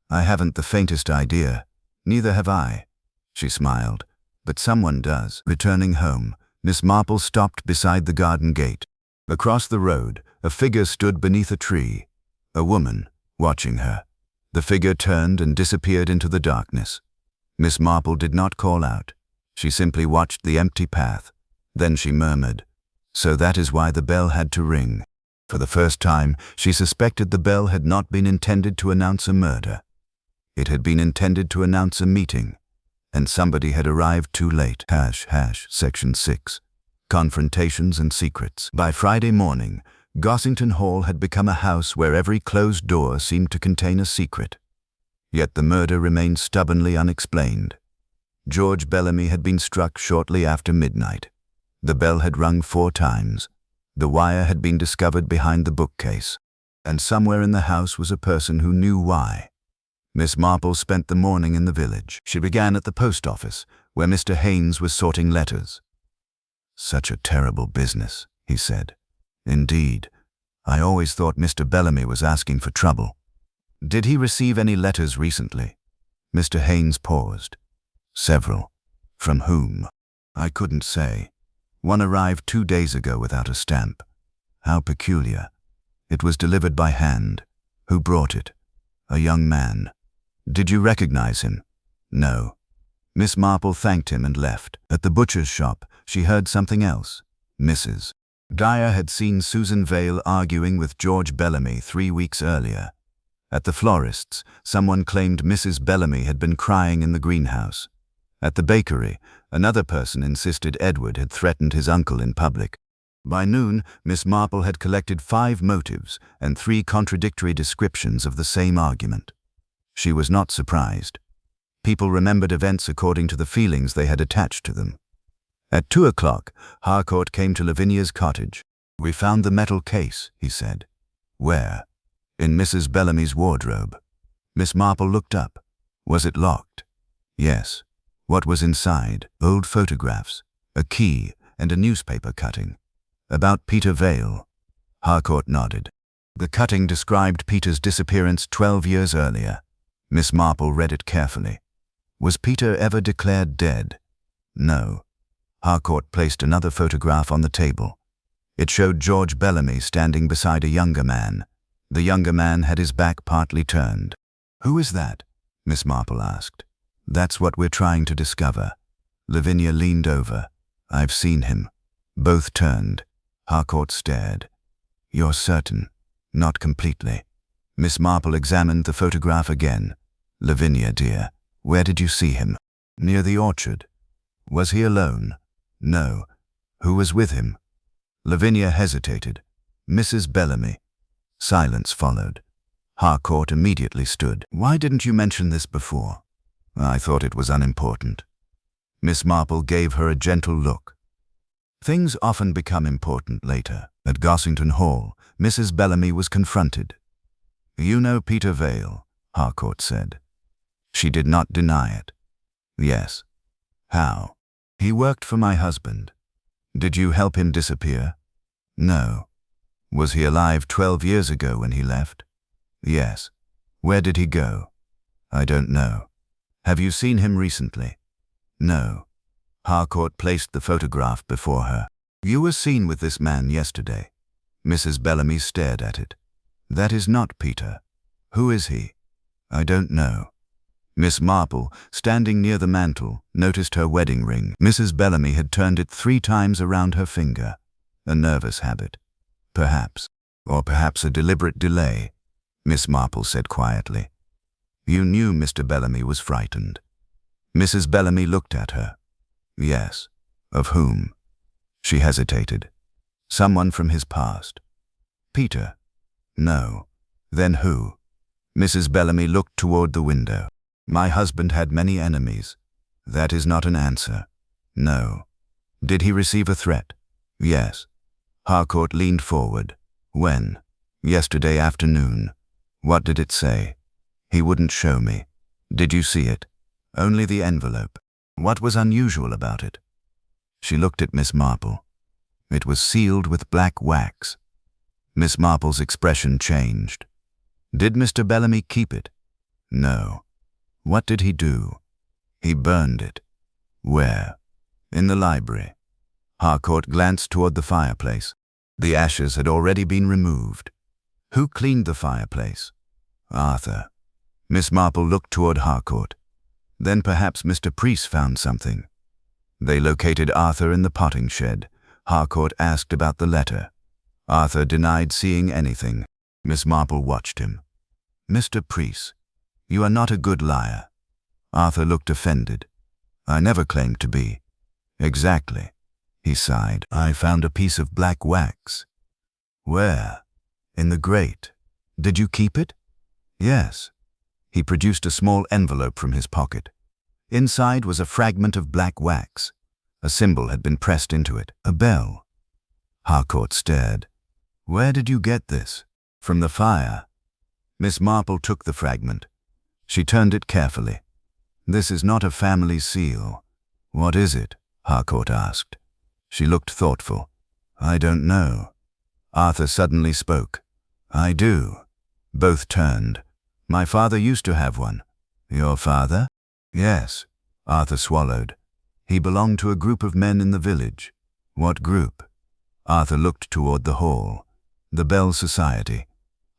"I haven't the faintest idea. Neither have I." She smiled. "But someone does." Returning home, Miss Marple stopped beside the garden gate. Across the road, a figure stood beneath a tree. A woman, watching her. The figure turned and disappeared into the darkness. Miss Marple did not call out. She simply watched the empty path. Then she murmured, "So that is why the bell had to ring." For the first time, she suspected the bell had not been intended to announce a murder. It had been intended to announce a meeting, and somebody had arrived too late. Section 6. Confrontations and Secrets. By Friday morning, Gossington Hall had become a house where every closed door seemed to contain a secret. Yet the murder remained stubbornly unexplained. George Bellamy had been struck shortly after midnight. The bell had rung 4 times. The wire had been discovered behind the bookcase, and somewhere in the house was a person who knew why. Miss Marple spent the morning in the village. She began at the post office, where Mr. Haynes was sorting letters. "Such a terrible business," he said. "Indeed. I always thought Mr. Bellamy was asking for trouble." "Did he receive any letters recently?" Mr. Haynes paused. "Several." "From whom?" "I couldn't say. One arrived 2 days ago without a stamp." "How peculiar." "It was delivered by hand." "Who brought it?" "A young man." "Did you recognize him?" "No." Miss Marple thanked him and left. At the butcher's shop, she heard something else. Mrs. Dyer had seen Susan Vale arguing with George Bellamy 3 weeks earlier. At the florist's, someone claimed Mrs. Bellamy had been crying in the greenhouse. At the bakery, another person insisted Edward had threatened his uncle in public. By noon, Miss Marple had collected 5 motives and 3 contradictory descriptions of the same argument. She was not surprised. People remembered events according to the feelings they had attached to them. At 2 o'clock, Harcourt came to Lavinia's cottage. "We found the metal case," he said. "Where?" "In Mrs. Bellamy's wardrobe." Miss Marple looked up. "Was it locked?" "Yes." "What was inside?" "Old photographs, a key, and a newspaper cutting." "About Peter Vale?" Harcourt nodded. The cutting described Peter's disappearance 12 years earlier. Miss Marple read it carefully. "Was Peter ever declared dead?" "No." Harcourt placed another photograph on the table. It showed George Bellamy standing beside a younger man. The younger man had his back partly turned. "Who is that?" Miss Marple asked. "That's what we're trying to discover." Lavinia leaned over. "I've seen him." Both turned. Harcourt stared. "You're certain?" "Not completely." Miss Marple examined the photograph again. "Lavinia, dear, where did you see him?" "Near the orchard." "Was he alone?" "No." "Who was with him?" Lavinia hesitated. "Mrs. Bellamy." Silence followed. Harcourt immediately stood. "Why didn't you mention this before?" "I thought it was unimportant." Miss Marple gave her a gentle look. Things often become important later. At Gossington Hall, Mrs. Bellamy was confronted. "You know Peter Vale," Harcourt said. She did not deny it. "Yes." "How?" "He worked for my husband." "Did you help him disappear?" "No." "Was he alive 12 years ago when he left?" "Yes." "Where did he go?" "I don't know." "Have you seen him recently?" "No." Harcourt placed the photograph before her. "You were seen with this man yesterday." Mrs. Bellamy stared at it. "That is not Peter." "Who is he?" "I don't know." Miss Marple, standing near the mantel, noticed her wedding ring. Mrs. Bellamy had turned it 3 times around her finger. A nervous habit. "Perhaps. Or perhaps a deliberate delay," Miss Marple said quietly. "You knew Mr. Bellamy was frightened." Mrs. Bellamy looked at her. "Yes." "Of whom?" She hesitated. "Someone from his past." "Peter?" "No." "Then who?" Mrs. Bellamy looked toward the window. "My husband had many enemies." "That is not an answer." "No." "Did he receive a threat?" "Yes." Harcourt leaned forward. "When?" "Yesterday afternoon." "What did it say?" "He wouldn't show me." "Did you see it?" "Only the envelope." "What was unusual about it?" She looked at Miss Marple. "It was sealed with black wax." Miss Marple's expression changed. "Did Mr. Bellamy keep it?" "No." "What did he do?" "He burned it." "Where?" "In the library." Harcourt glanced toward the fireplace. The ashes had already been removed. "Who cleaned the fireplace?" "Arthur." Miss Marple looked toward Harcourt. "Then perhaps Mr. Preece found something." They located Arthur in the potting shed. Harcourt asked about the letter. Arthur denied seeing anything. Miss Marple watched him. "Mr. Preece, you are not a good liar." Arthur looked offended. "I never claimed to be." "Exactly." He sighed. "I found a piece of black wax." "Where?" "In the grate." "Did you keep it?" "Yes." He produced a small envelope from his pocket. Inside was a fragment of black wax. A symbol had been pressed into it. A bell. Harcourt stared. Where did you get this? From the fire. Miss Marple took the fragment. She turned it carefully. This is not a family seal. What is it? Harcourt asked. She looked thoughtful. I don't know. Arthur suddenly spoke. I do. Both turned. My father used to have one. Your father? Yes. Arthur swallowed. He belonged to a group of men in the village. What group? Arthur looked toward the hall. The Bell Society.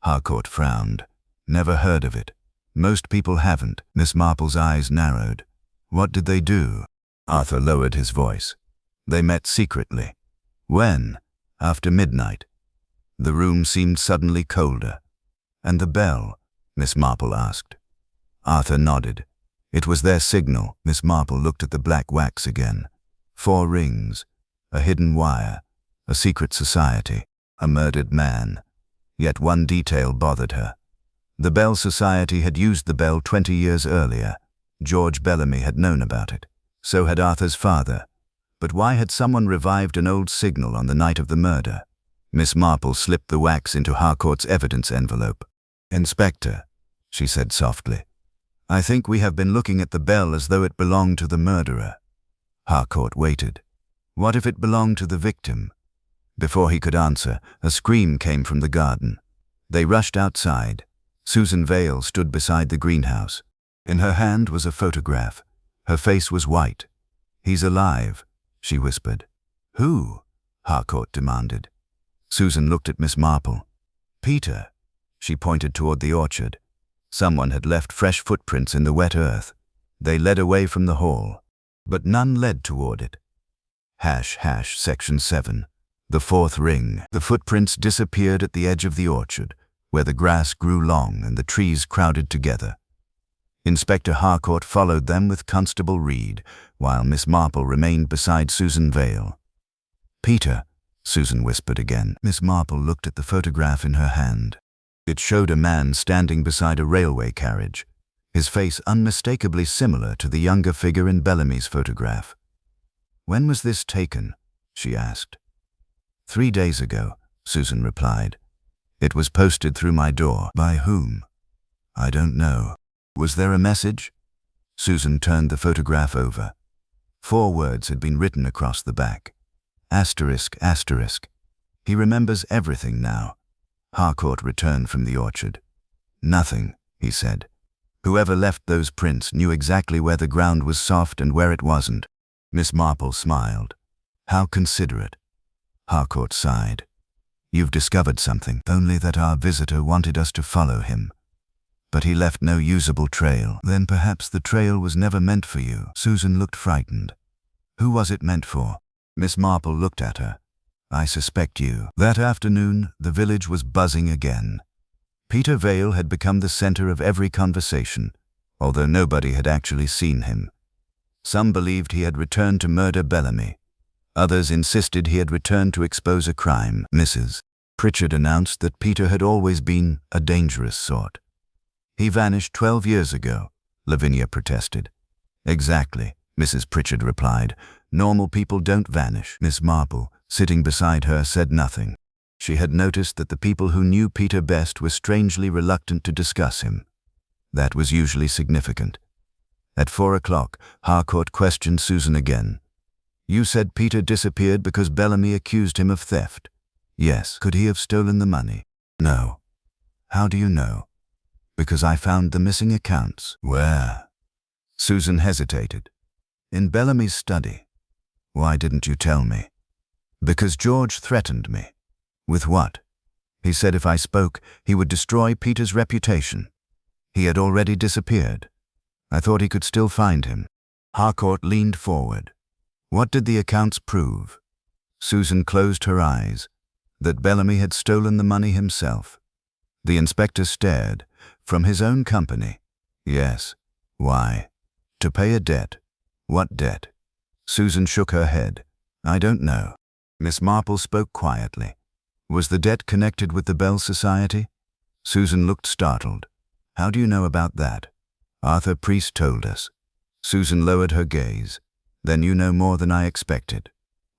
Harcourt frowned. Never heard of it. Most people haven't. Miss Marple's eyes narrowed. What did they do? Arthur lowered his voice. They met secretly. When? After midnight. The room seemed suddenly colder. And the bell? Miss Marple asked. Arthur nodded. It was their signal. Miss Marple looked at the black wax again. 4 rings. A hidden wire. A secret society. A murdered man. Yet one detail bothered her. The Bell Society had used the bell 20 years earlier. George Bellamy had known about it. So had Arthur's father. But why had someone revived an old signal on the night of the murder? Miss Marple slipped the wax into Harcourt's evidence envelope. Inspector, she said softly, I think we have been looking at the bell as though it belonged to the murderer. Harcourt waited. What if it belonged to the victim? Before he could answer, a scream came from the garden. They rushed outside. Susan Vale stood beside the greenhouse. In her hand was a photograph. Her face was white. He's alive, she whispered. Who? Harcourt demanded. Susan looked at Miss Marple. Peter. She pointed toward the orchard. Someone had left fresh footprints in the wet earth. They led away from the hall, but none led toward it. Section 7. The 4th ring. The footprints disappeared at the edge of the orchard, where the grass grew long and the trees crowded together. Inspector Harcourt followed them with Constable Reed, while Miss Marple remained beside Susan Vale. Peter, Susan whispered again. Miss Marple looked at the photograph in her hand. It showed a man standing beside a railway carriage, his face unmistakably similar to the younger figure in Bellamy's photograph. When was this taken? She asked. 3 days ago, Susan replied. It was posted through my door. By whom? I don't know. Was there a message? Susan turned the photograph over. 4 words had been written across the back. Asterisk, asterisk. He remembers everything now. Harcourt returned from the orchard. Nothing, he said. Whoever left those prints knew exactly where the ground was soft and where it wasn't. Miss Marple smiled. How considerate. Harcourt sighed. You've discovered something, only that our visitor wanted us to follow him. But he left no usable trail. Then perhaps the trail was never meant for you. Susan looked frightened. Who was it meant for? Miss Marple looked at her. I suspect you. That afternoon, the village was buzzing again. Peter Vale had become the center of every conversation, although nobody had actually seen him. Some believed he had returned to murder Bellamy. Others insisted he had returned to expose a crime. Mrs. Pritchard announced that Peter had always been a dangerous sort. He vanished 12 years ago, Lavinia protested. Exactly, Mrs. Pritchard replied. Normal people don't vanish. Miss Marple, sitting beside her, said nothing. She had noticed that the people who knew Peter best were strangely reluctant to discuss him. That was usually significant. At 4 o'clock, Harcourt questioned Susan again. You said Peter disappeared because Bellamy accused him of theft. Yes. Could he have stolen the money? No. How do you know? Because I found the missing accounts. Where? Susan hesitated. In Bellamy's study. Why didn't you tell me? Because George threatened me. With what? He said if I spoke, he would destroy Peter's reputation. He had already disappeared. I thought he could still find him. Harcourt leaned forward. What did the accounts prove? Susan closed her eyes. That Bellamy had stolen the money himself. The inspector stared. From his own company. Yes. Why? To pay a debt. What debt? Susan shook her head. I don't know. Miss Marple spoke quietly. Was the debt connected with the Bell Society? Susan looked startled. How do you know about that? Arthur Priest told us. Susan lowered her gaze. Then you know more than I expected.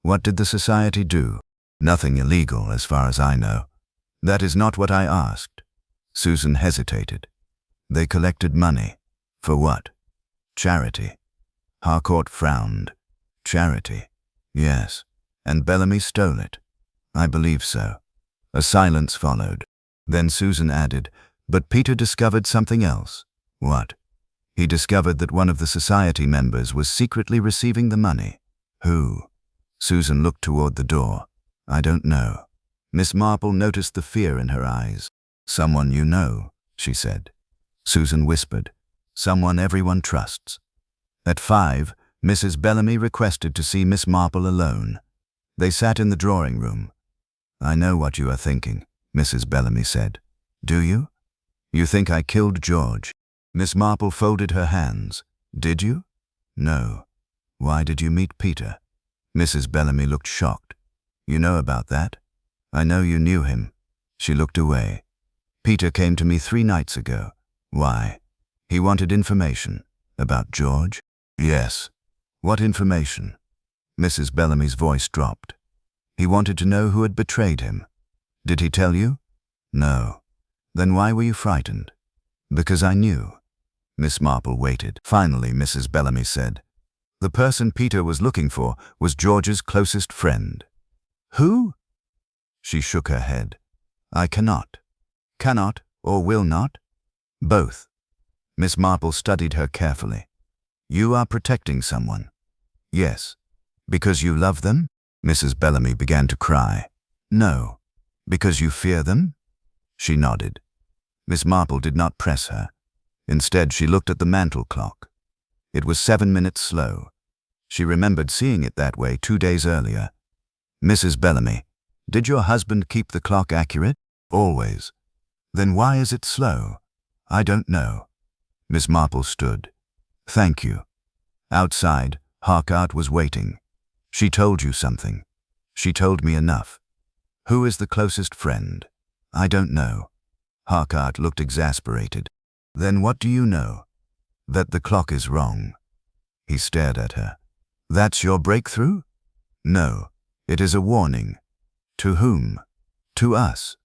What did the society do? Nothing illegal, as far as I know. That is not what I asked. Susan hesitated. They collected money. For what? Charity. Harcourt frowned. Charity. Yes. And Bellamy stole it. I believe so. A silence followed. Then Susan added, but Peter discovered something else. What? He discovered that one of the society members was secretly receiving the money. Who? Susan looked toward the door. I don't know. Miss Marple noticed the fear in her eyes. Someone you know, she said. Susan whispered. Someone everyone trusts. At 5, Mrs. Bellamy requested to see Miss Marple alone. They sat in the drawing room. I know what you are thinking, Mrs. Bellamy said. Do you? You think I killed George? Miss Marple folded her hands. Did you? No. Why did you meet Peter? Mrs. Bellamy looked shocked. You know about that? I know you knew him. She looked away. Peter came to me 3 nights ago. Why? He wanted information. About George? Yes. What information? Mrs. Bellamy's voice dropped. He wanted to know who had betrayed him. Did he tell you? No. Then why were you frightened? Because I knew. Miss Marple waited. Finally, Mrs. Bellamy said, the person Peter was looking for was George's closest friend. Who? She shook her head. I cannot. Cannot or will not? Both. Miss Marple studied her carefully. You are protecting someone. Yes. Because you love them? Mrs. Bellamy began to cry. No. Because you fear them? She nodded. Miss Marple did not press her. Instead, she looked at the mantel clock. It was 7 minutes slow. She remembered seeing it that way 2 days earlier. Mrs. Bellamy, did your husband keep the clock accurate? Always. Then why is it slow? I don't know. Miss Marple stood. Thank you. Outside, Harcourt was waiting. She told you something. She told me enough. Who is the closest friend? I don't know. Harcourt looked exasperated. Then what do you know? That the clock is wrong. He stared at her. That's your breakthrough? No, it is a warning. To whom? To us.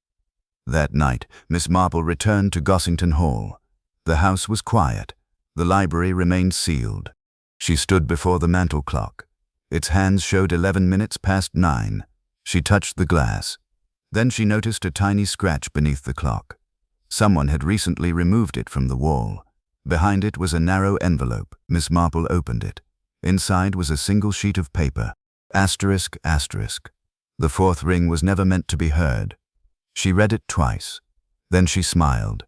That night, Miss Marple returned to Gossington Hall. The house was quiet. The library remained sealed. She stood before the mantel clock. Its hands showed 11 minutes past 9. She touched the glass. Then she noticed a tiny scratch beneath the clock. Someone had recently removed it from the wall. Behind it was a narrow envelope. Miss Marple opened it. Inside was a single sheet of paper. Asterisk, asterisk. The 4th ring was never meant to be heard. She read it twice. Then she smiled.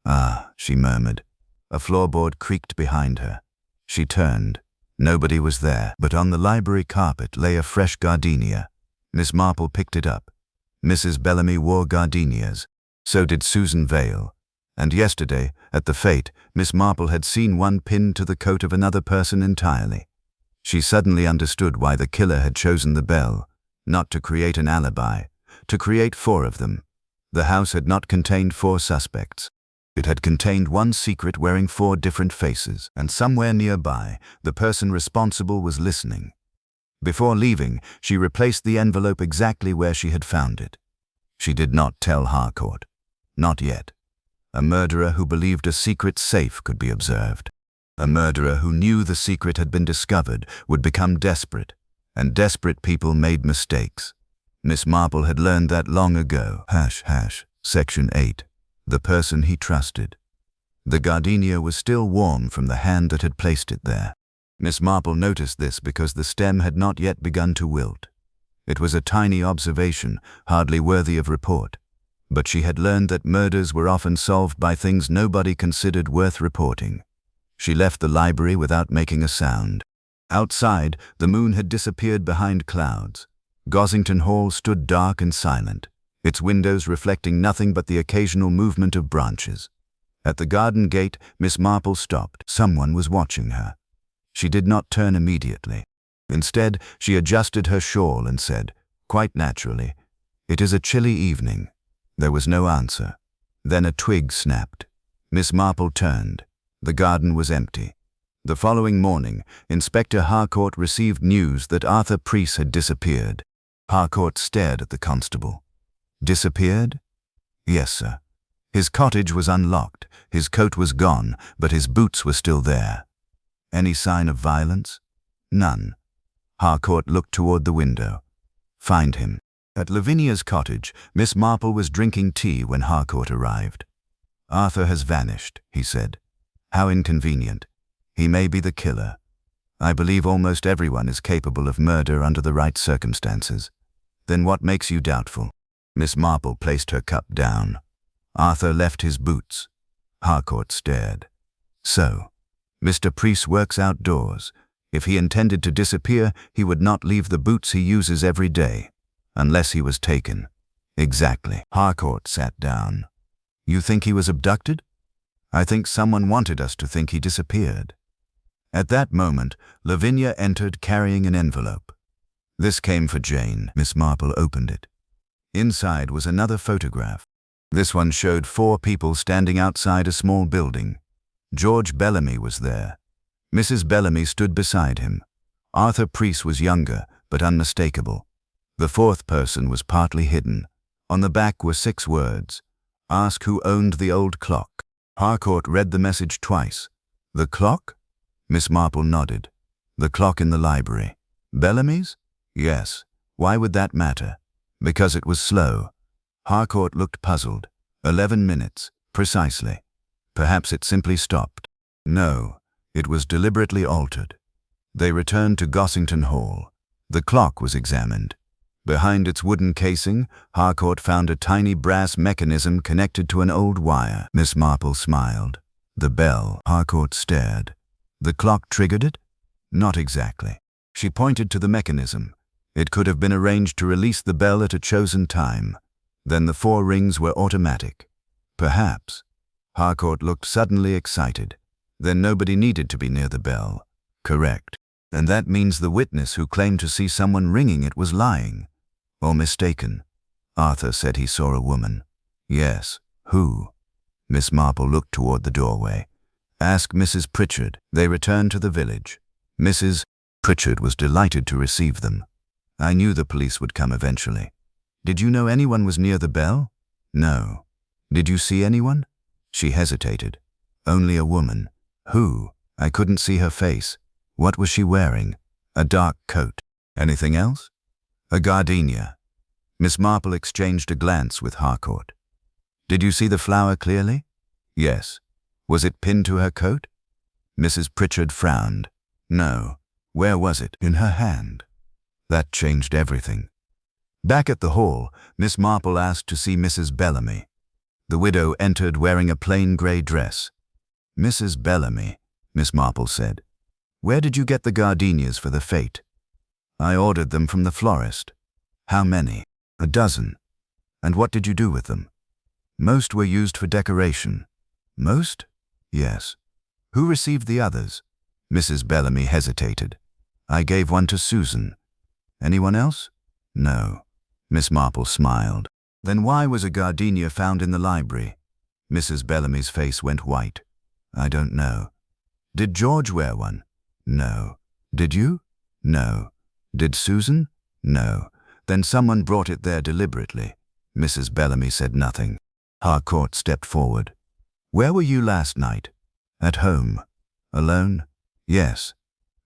Ah, she murmured. A floorboard creaked behind her. She turned. Nobody was there, but on the library carpet lay a fresh gardenia. Miss Marple picked it up. Mrs. Bellamy wore gardenias. So did Susan Vale. And yesterday, at the fete, Miss Marple had seen one pinned to the coat of another person entirely. She suddenly understood why the killer had chosen the bell. Not to create an alibi, to create 4 of them. The house had not contained 4 suspects. It had contained one secret wearing 4 different faces, and somewhere nearby, the person responsible was listening. Before leaving, she replaced the envelope exactly where she had found it. She did not tell Harcourt. Not yet. A murderer who believed a secret safe could be observed. A murderer who knew the secret had been discovered would become desperate, and desperate people made mistakes. Miss Marple had learned that long ago. Section 8. The person he trusted. The gardenia was still warm from the hand that had placed it there. Miss Marple noticed this because the stem had not yet begun to wilt. It was a tiny observation, hardly worthy of report. But she had learned that murders were often solved by things nobody considered worth reporting. She left the library without making a sound. Outside, the moon had disappeared behind clouds. Gossington Hall stood dark and silent, its windows reflecting nothing but the occasional movement of branches. At the garden gate, Miss Marple stopped. Someone was watching her. She did not turn immediately. Instead, she adjusted her shawl and said, quite naturally, "It is a chilly evening." There was no answer. Then a twig snapped. Miss Marple turned. The garden was empty. The following morning, Inspector Harcourt received news that Arthur Preece had disappeared. Harcourt stared at the constable. Disappeared? Yes, sir. His cottage was unlocked, his coat was gone, but his boots were still there. Any sign of violence? None. Harcourt looked toward the window. Find him. At Lavinia's cottage, Miss Marple was drinking tea when Harcourt arrived. Arthur has vanished, he said. How inconvenient. He may be the killer. I believe almost everyone is capable of murder under the right circumstances. Then what makes you doubtful? Miss Marple placed her cup down. Arthur left his boots. Harcourt stared. So, Mr. Priest works outdoors. If he intended to disappear, he would not leave the boots he uses every day, unless he was taken. Exactly. Harcourt sat down. You think he was abducted? I think someone wanted us to think he disappeared. At that moment, Lavinia entered carrying an envelope. This came for Jane. Miss Marple opened it. Inside was another photograph. This one showed 4 people standing outside a small building. George Bellamy was there. Mrs. Bellamy stood beside him. Arthur Priest was younger, but unmistakable. The 4th person was partly hidden. On the back were 6 words. Ask who owned the old clock. Harcourt read the message twice. The clock? Miss Marple nodded. The clock in the library. Bellamy's? Yes. Why would that matter? Because it was slow. Harcourt looked puzzled. 11 minutes, precisely. Perhaps it simply stopped. No, it was deliberately altered. They returned to Gossington Hall. The clock was examined. Behind its wooden casing, Harcourt found a tiny brass mechanism connected to an old wire. Miss Marple smiled. The bell. Harcourt stared. The clock triggered it? Not exactly. She pointed to the mechanism. It could have been arranged to release the bell at a chosen time. Then the 4 rings were automatic. Perhaps. Harcourt looked suddenly excited. Then nobody needed to be near the bell. Correct. And that means the witness who claimed to see someone ringing it was lying. Or mistaken. Arthur said he saw a woman. Yes. Who? Miss Marple looked toward the doorway. Ask Mrs. Pritchard. They returned to the village. Mrs. Pritchard was delighted to receive them. I knew the police would come eventually. Did you know anyone was near the bell? No. Did you see anyone? She hesitated. Only a woman. Who? I couldn't see her face. What was she wearing? A dark coat. Anything else? A gardenia. Miss Marple exchanged a glance with Harcourt. Did you see the flower clearly? Yes. Was it pinned to her coat? Mrs. Pritchard frowned. No. Where was it? In her hand. That changed everything. Back at the hall, Miss Marple asked to see Mrs. Bellamy. The widow entered wearing a plain grey dress. Mrs. Bellamy, Miss Marple said. Where did you get the gardenias for the fete? I ordered them from the florist. How many? 12. And what did you do with them? Most were used for decoration. Most? Yes. Who received the others? Mrs. Bellamy hesitated. I gave one to Susan. Anyone else? No. Miss Marple smiled. Then why was a gardenia found in the library? Mrs. Bellamy's face went white. I don't know. Did George wear one? No. Did you? No. Did Susan? No. Then someone brought it there deliberately. Mrs. Bellamy said nothing. Harcourt stepped forward. Where were you last night? At home. Alone? Yes.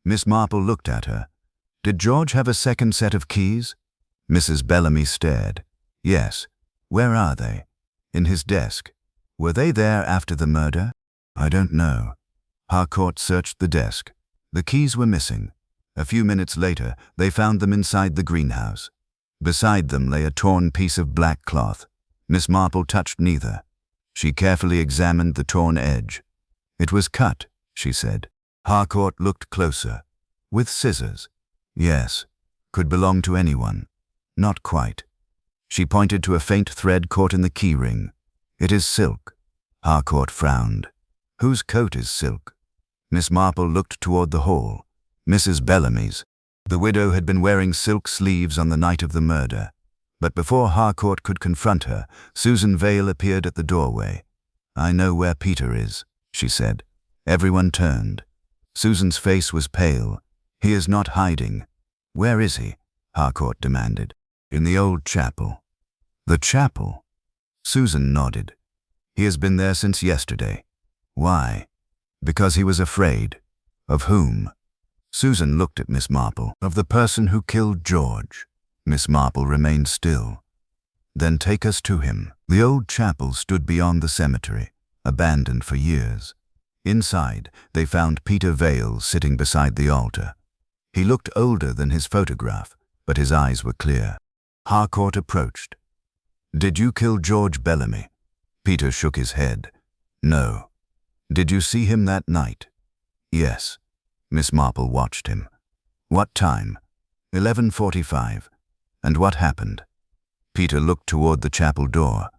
Miss Marple looked at her. Did George have a second set of keys? Mrs. Bellamy stared. Yes. Where are they? In his desk. Were they there after the murder? I don't know. Harcourt searched the desk. The keys were missing. A few minutes later, they found them inside the greenhouse. Beside them lay a torn piece of black cloth. Miss Marple touched neither. She carefully examined the torn edge. It was cut, she said. Harcourt looked closer. With scissors. Yes. Could belong to anyone. Not quite. She pointed to a faint thread caught in the key ring. It is silk. Harcourt frowned. Whose coat is silk? Miss Marple looked toward the hall. Mrs. Bellamy's. The widow had been wearing silk sleeves on the night of the murder. But before Harcourt could confront her, Susan Vale appeared at the doorway. I know where Peter is, she said. Everyone turned. Susan's face was pale. He is not hiding. Where is he? Harcourt demanded. In the old chapel. The chapel? Susan nodded. He has been there since yesterday. Why? Because he was afraid. Of whom? Susan looked at Miss Marple. Of the person who killed George. Miss Marple remained still. Then take us to him. The old chapel stood beyond the cemetery, abandoned for years. Inside, they found Peter Vale sitting beside the altar. He looked older than his photograph, but his eyes were clear. Harcourt approached. Did you kill George Bellamy? Peter shook his head. No. Did you see him that night? Yes. Miss Marple watched him. What time? 11:45. And what happened? Peter looked toward the chapel door.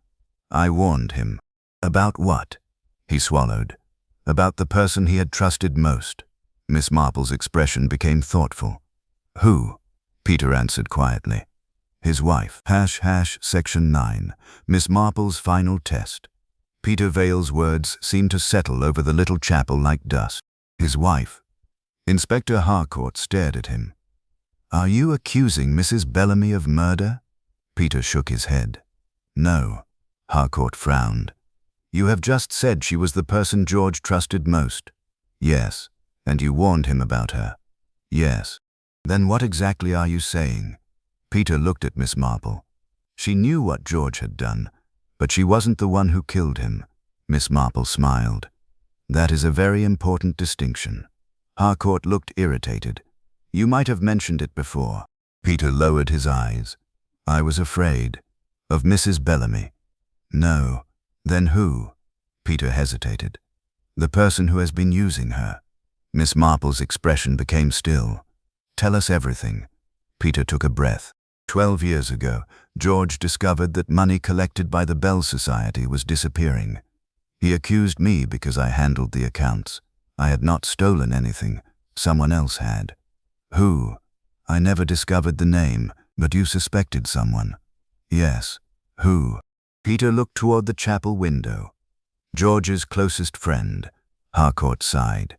I warned him. About what? He swallowed. About the person he had trusted most. Miss Marple's expression became thoughtful. Who? Peter answered quietly. His wife. Section 9. Miss Marple's final test. Peter Vale's words seemed to settle over the little chapel like dust. His wife. Inspector Harcourt stared at him. Are you accusing Mrs. Bellamy of murder? Peter shook his head. No. Harcourt frowned. You have just said she was the person George trusted most. Yes. And you warned him about her. Yes. Then what exactly are you saying? Peter looked at Miss Marple. She knew what George had done, but she wasn't the one who killed him. Miss Marple smiled. That is a very important distinction. Harcourt looked irritated. You might have mentioned it before. Peter lowered his eyes. I was afraid. Of Mrs. Bellamy. No. Then who? Peter hesitated. The person who has been using her. Miss Marple's expression became still. Tell us everything. Peter took a breath. 12 years ago, George discovered that money collected by the Bell Society was disappearing. He accused me because I handled the accounts. I had not stolen anything. Someone else had. Who? I never discovered the name, but you suspected someone. Yes. Who? Peter looked toward the chapel window. George's closest friend. Harcourt sighed.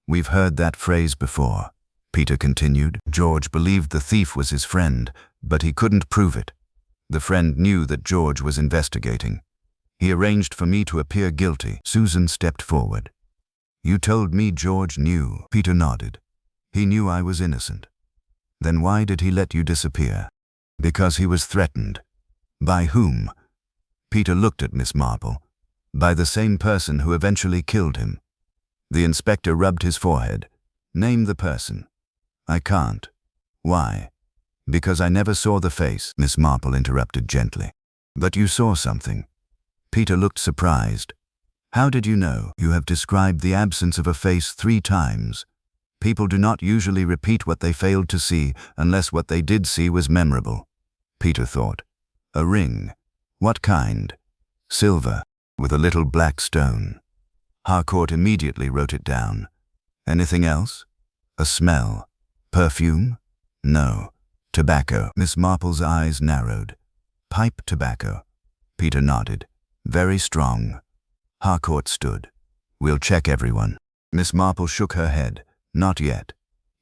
We've heard that phrase before. Peter continued. George believed the thief was his friend, but he couldn't prove it. The friend knew that George was investigating. He arranged for me to appear guilty. Susan stepped forward. You told me George knew. Peter nodded. He knew I was innocent. Then why did he let you disappear? Because he was threatened. By whom? Peter looked at Miss Marple. By the same person who eventually killed him. The inspector rubbed his forehead. Name the person. I can't. Why? Because I never saw the face, Miss Marple interrupted gently. But you saw something. Peter looked surprised. How did you know? You have described the absence of a face 3 times. People do not usually repeat what they failed to see unless what they did see was memorable. Peter thought. A ring. What kind? Silver, with a little black stone. Harcourt immediately wrote it down. Anything else? A smell. Perfume? No. Tobacco. Miss Marple's eyes narrowed. Pipe tobacco. Peter nodded. Very strong. Harcourt stood. We'll check everyone. Miss Marple shook her head. Not yet.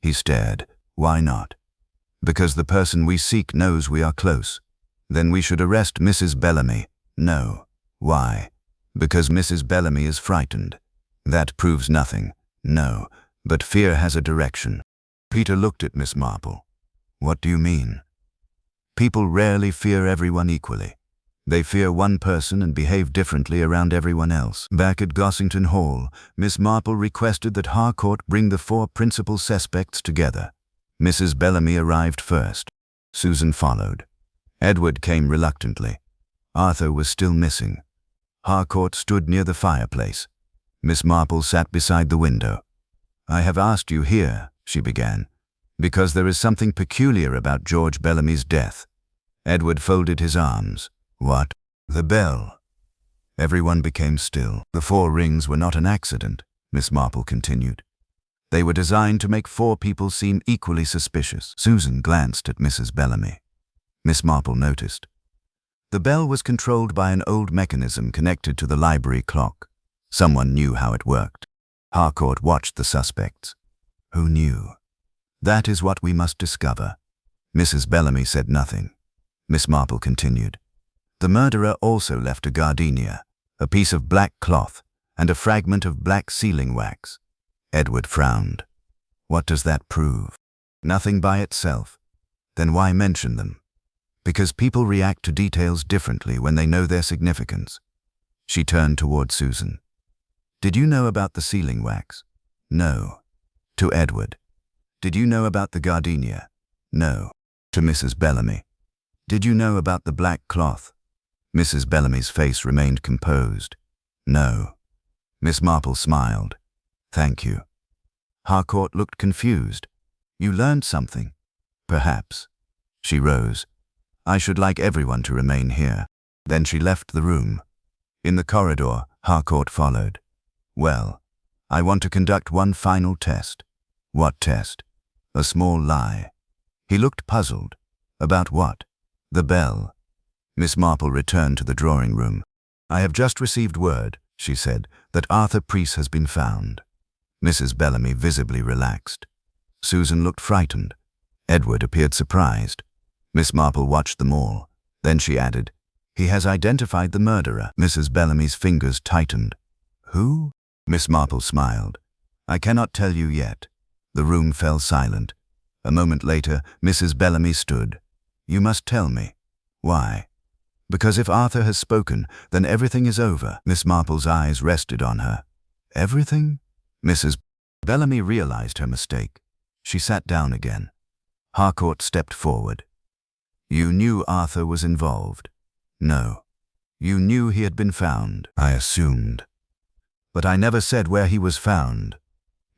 He stared. Why not? Because the person we seek knows we are close. Then we should arrest Mrs. Bellamy. No. Why? Because Mrs. Bellamy is frightened. That proves nothing. No. But fear has a direction. Peter looked at Miss Marple. What do you mean? People rarely fear everyone equally. They fear one person and behave differently around everyone else. Back at Gossington Hall, Miss Marple requested that Harcourt bring the 4 principal suspects together. Mrs. Bellamy arrived first. Susan followed. Edward came reluctantly. Arthur was still missing. Harcourt stood near the fireplace. Miss Marple sat beside the window. I have asked you here, she began, because there is something peculiar about George Bellamy's death. Edward folded his arms. What? The bell. Everyone became still. The 4 rings were not an accident, Miss Marple continued. They were designed to make 4 people seem equally suspicious. Susan glanced at Mrs. Bellamy. Miss Marple noticed. The bell was controlled by an old mechanism connected to the library clock. Someone knew how it worked. Harcourt watched the suspects. Who knew? That is what we must discover. Mrs. Bellamy said nothing. Miss Marple continued. The murderer also left a gardenia, a piece of black cloth, and a fragment of black sealing wax. Edward frowned. What does that prove? Nothing by itself. Then why mention them? Because people react to details differently when they know their significance. She turned toward Susan. Did you know about the sealing wax? No. To Edward. Did you know about the gardenia? No. To Mrs. Bellamy. Did you know about the black cloth? Mrs. Bellamy's face remained composed. No. Miss Marple smiled. Thank you. Harcourt looked confused. You learned something? Perhaps. She rose. I should like everyone to remain here. Then she left the room. In the corridor, Harcourt followed. Well, I want to conduct one final test. What test? A small lie. He looked puzzled. About what? The bell. Miss Marple returned to the drawing room. I have just received word, she said, that Arthur Preece has been found. Mrs. Bellamy visibly relaxed. Susan looked frightened. Edward appeared surprised. Miss Marple watched them all. Then she added, He has identified the murderer. Mrs. Bellamy's fingers tightened. Who? Miss Marple smiled. I cannot tell you yet. The room fell silent. A moment later, Mrs. Bellamy stood. You must tell me. Why? Because if Arthur has spoken, then everything is over. Miss Marple's eyes rested on her. Everything? Mrs. Bellamy realized her mistake. She sat down again. Harcourt stepped forward. You knew Arthur was involved? No. You knew he had been found? I assumed. But I never said where he was found.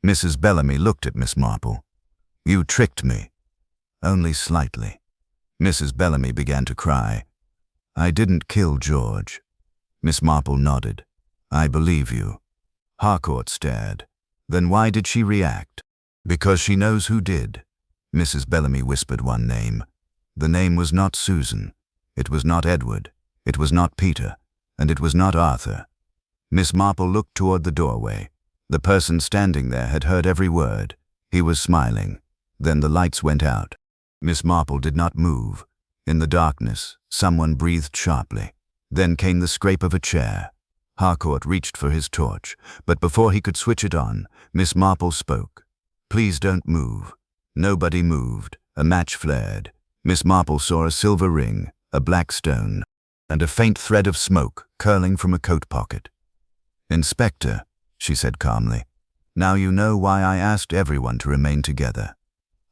Mrs. Bellamy looked at Miss Marple. You tricked me. Only slightly. Mrs. Bellamy began to cry. I didn't kill George. Miss Marple nodded. I believe you. Harcourt stared. Then why did she react? Because she knows who did. Mrs. Bellamy whispered one name. The name was not Susan. It was not Edward. It was not Peter. And it was not Arthur. Miss Marple looked toward the doorway. The person standing there had heard every word. He was smiling. Then the lights went out. Miss Marple did not move. In the darkness, someone breathed sharply. Then came the scrape of a chair. Harcourt reached for his torch, but before he could switch it on, Miss Marple spoke. Please don't move. Nobody moved. A match flared. Miss Marple saw a silver ring, a black stone, and a faint thread of smoke curling from a coat pocket. Inspector, she said calmly, now you know why I asked everyone to remain together.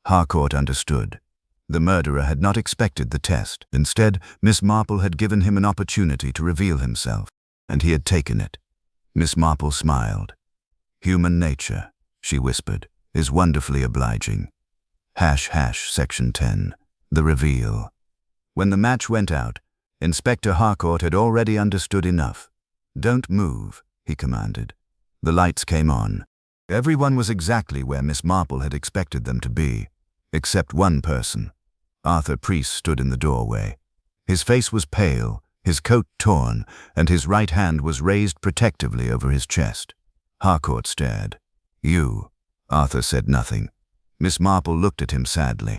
Harcourt understood. The murderer had not expected the test. Instead, Miss Marple had given him an opportunity to reveal himself, and he had taken it. Miss Marple smiled. Human nature, she whispered, is wonderfully obliging. Section 10. The reveal. When the match went out, Inspector Harcourt had already understood enough. Don't move, he commanded. The lights came on. Everyone was exactly where Miss Marple had expected them to be, except one person. Arthur Preece stood in the doorway. His face was pale, his coat torn, and his right hand was raised protectively over his chest. Harcourt stared. You. Arthur said nothing. Miss Marple looked at him sadly.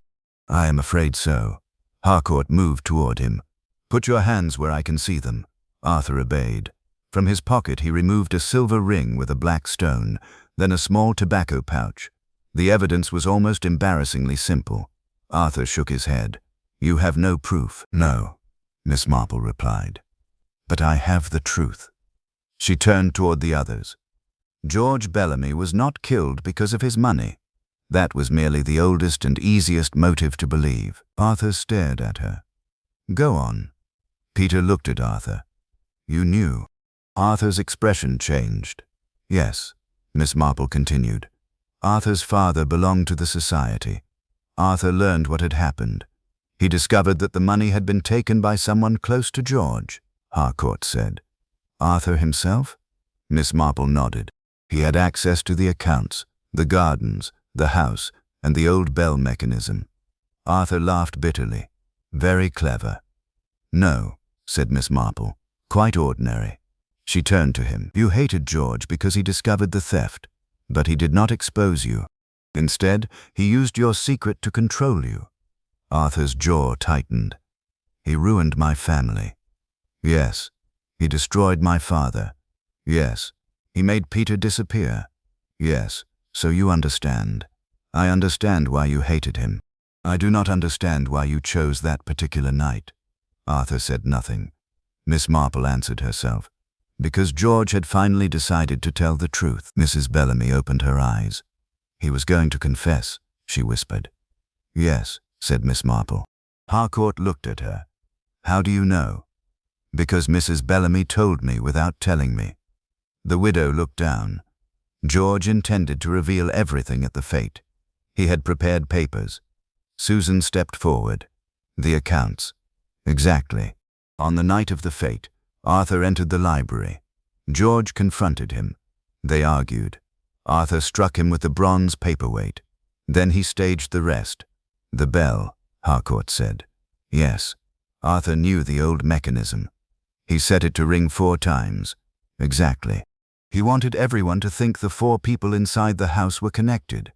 I am afraid so. Harcourt moved toward him. Put your hands where I can see them. Arthur obeyed. From his pocket he removed a silver ring with a black stone, then a small tobacco pouch. The evidence was almost embarrassingly simple. Arthur shook his head. You have no proof. No, Miss Marple replied. But I have the truth. She turned toward the others. George Bellamy was not killed because of his money. That was merely the oldest and easiest motive to believe. Arthur stared at her. Go on. Peter looked at Arthur. You knew. Arthur's expression changed. Yes, Miss Marple continued. Arthur's father belonged to the society. Arthur learned what had happened. He discovered that the money had been taken by someone close to George, Harcourt said. Arthur himself? Miss Marple nodded. He had access to the accounts, the gardens, the house, and the old bell mechanism. Arthur laughed bitterly. Very clever. No, said Miss Marple. Quite ordinary. She turned to him. You hated George because he discovered the theft, but he did not expose you. Instead, he used your secret to control you. Arthur's jaw tightened. He ruined my family. Yes. He destroyed my father. Yes. He made Peter disappear. Yes. So you understand. I understand why you hated him. I do not understand why you chose that particular night. Arthur said nothing. Miss Marple answered herself. Because George had finally decided to tell the truth. Mrs. Bellamy opened her eyes. He was going to confess, she whispered. Yes, said Miss Marple. Harcourt looked at her. How do you know? Because Mrs. Bellamy told me without telling me. The widow looked down. George intended to reveal everything at the fete. He had prepared papers. Susan stepped forward. The accounts. Exactly. On the night of the fete, Arthur entered the library. George confronted him. They argued. Arthur struck him with the bronze paperweight. Then he staged the rest. The bell, Harcourt said. Yes. Arthur knew the old mechanism. He set it to ring 4 times. Exactly. He wanted everyone to think the 4 people inside the house were connected.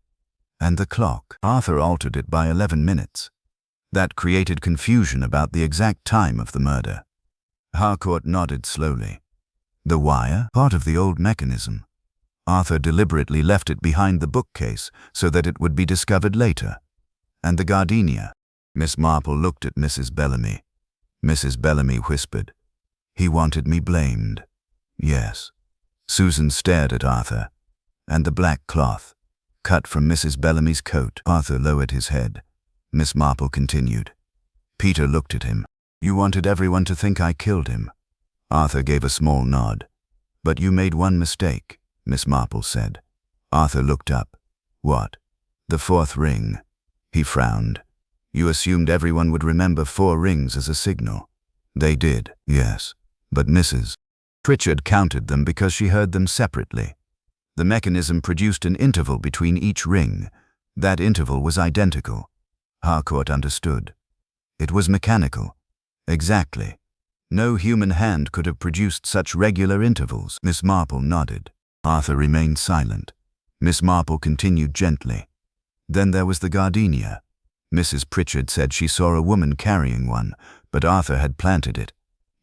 And the clock. Arthur altered it by 11 minutes. That created confusion about the exact time of the murder. Harcourt nodded slowly. The wire? Part of the old mechanism. Arthur deliberately left it behind the bookcase so that it would be discovered later. And the gardenia. Miss Marple looked at Mrs. Bellamy. Mrs. Bellamy whispered. He wanted me blamed. Yes. Susan stared at Arthur. And the black cloth, cut from Mrs. Bellamy's coat. Arthur lowered his head. Miss Marple continued. Peter looked at him. You wanted everyone to think I killed him. Arthur gave a small nod. But you made one mistake, Miss Marple said. Arthur looked up. What? The 4th ring. He frowned. You assumed everyone would remember 4 rings as a signal. They did, yes. But Mrs. Pritchard counted them because she heard them separately. The mechanism produced an interval between each ring. That interval was identical. Harcourt understood. It was mechanical. Exactly. No human hand could have produced such regular intervals. Miss Marple nodded. Arthur remained silent. Miss Marple continued gently. Then there was the gardenia. Mrs. Pritchard said she saw a woman carrying one, but Arthur had planted it.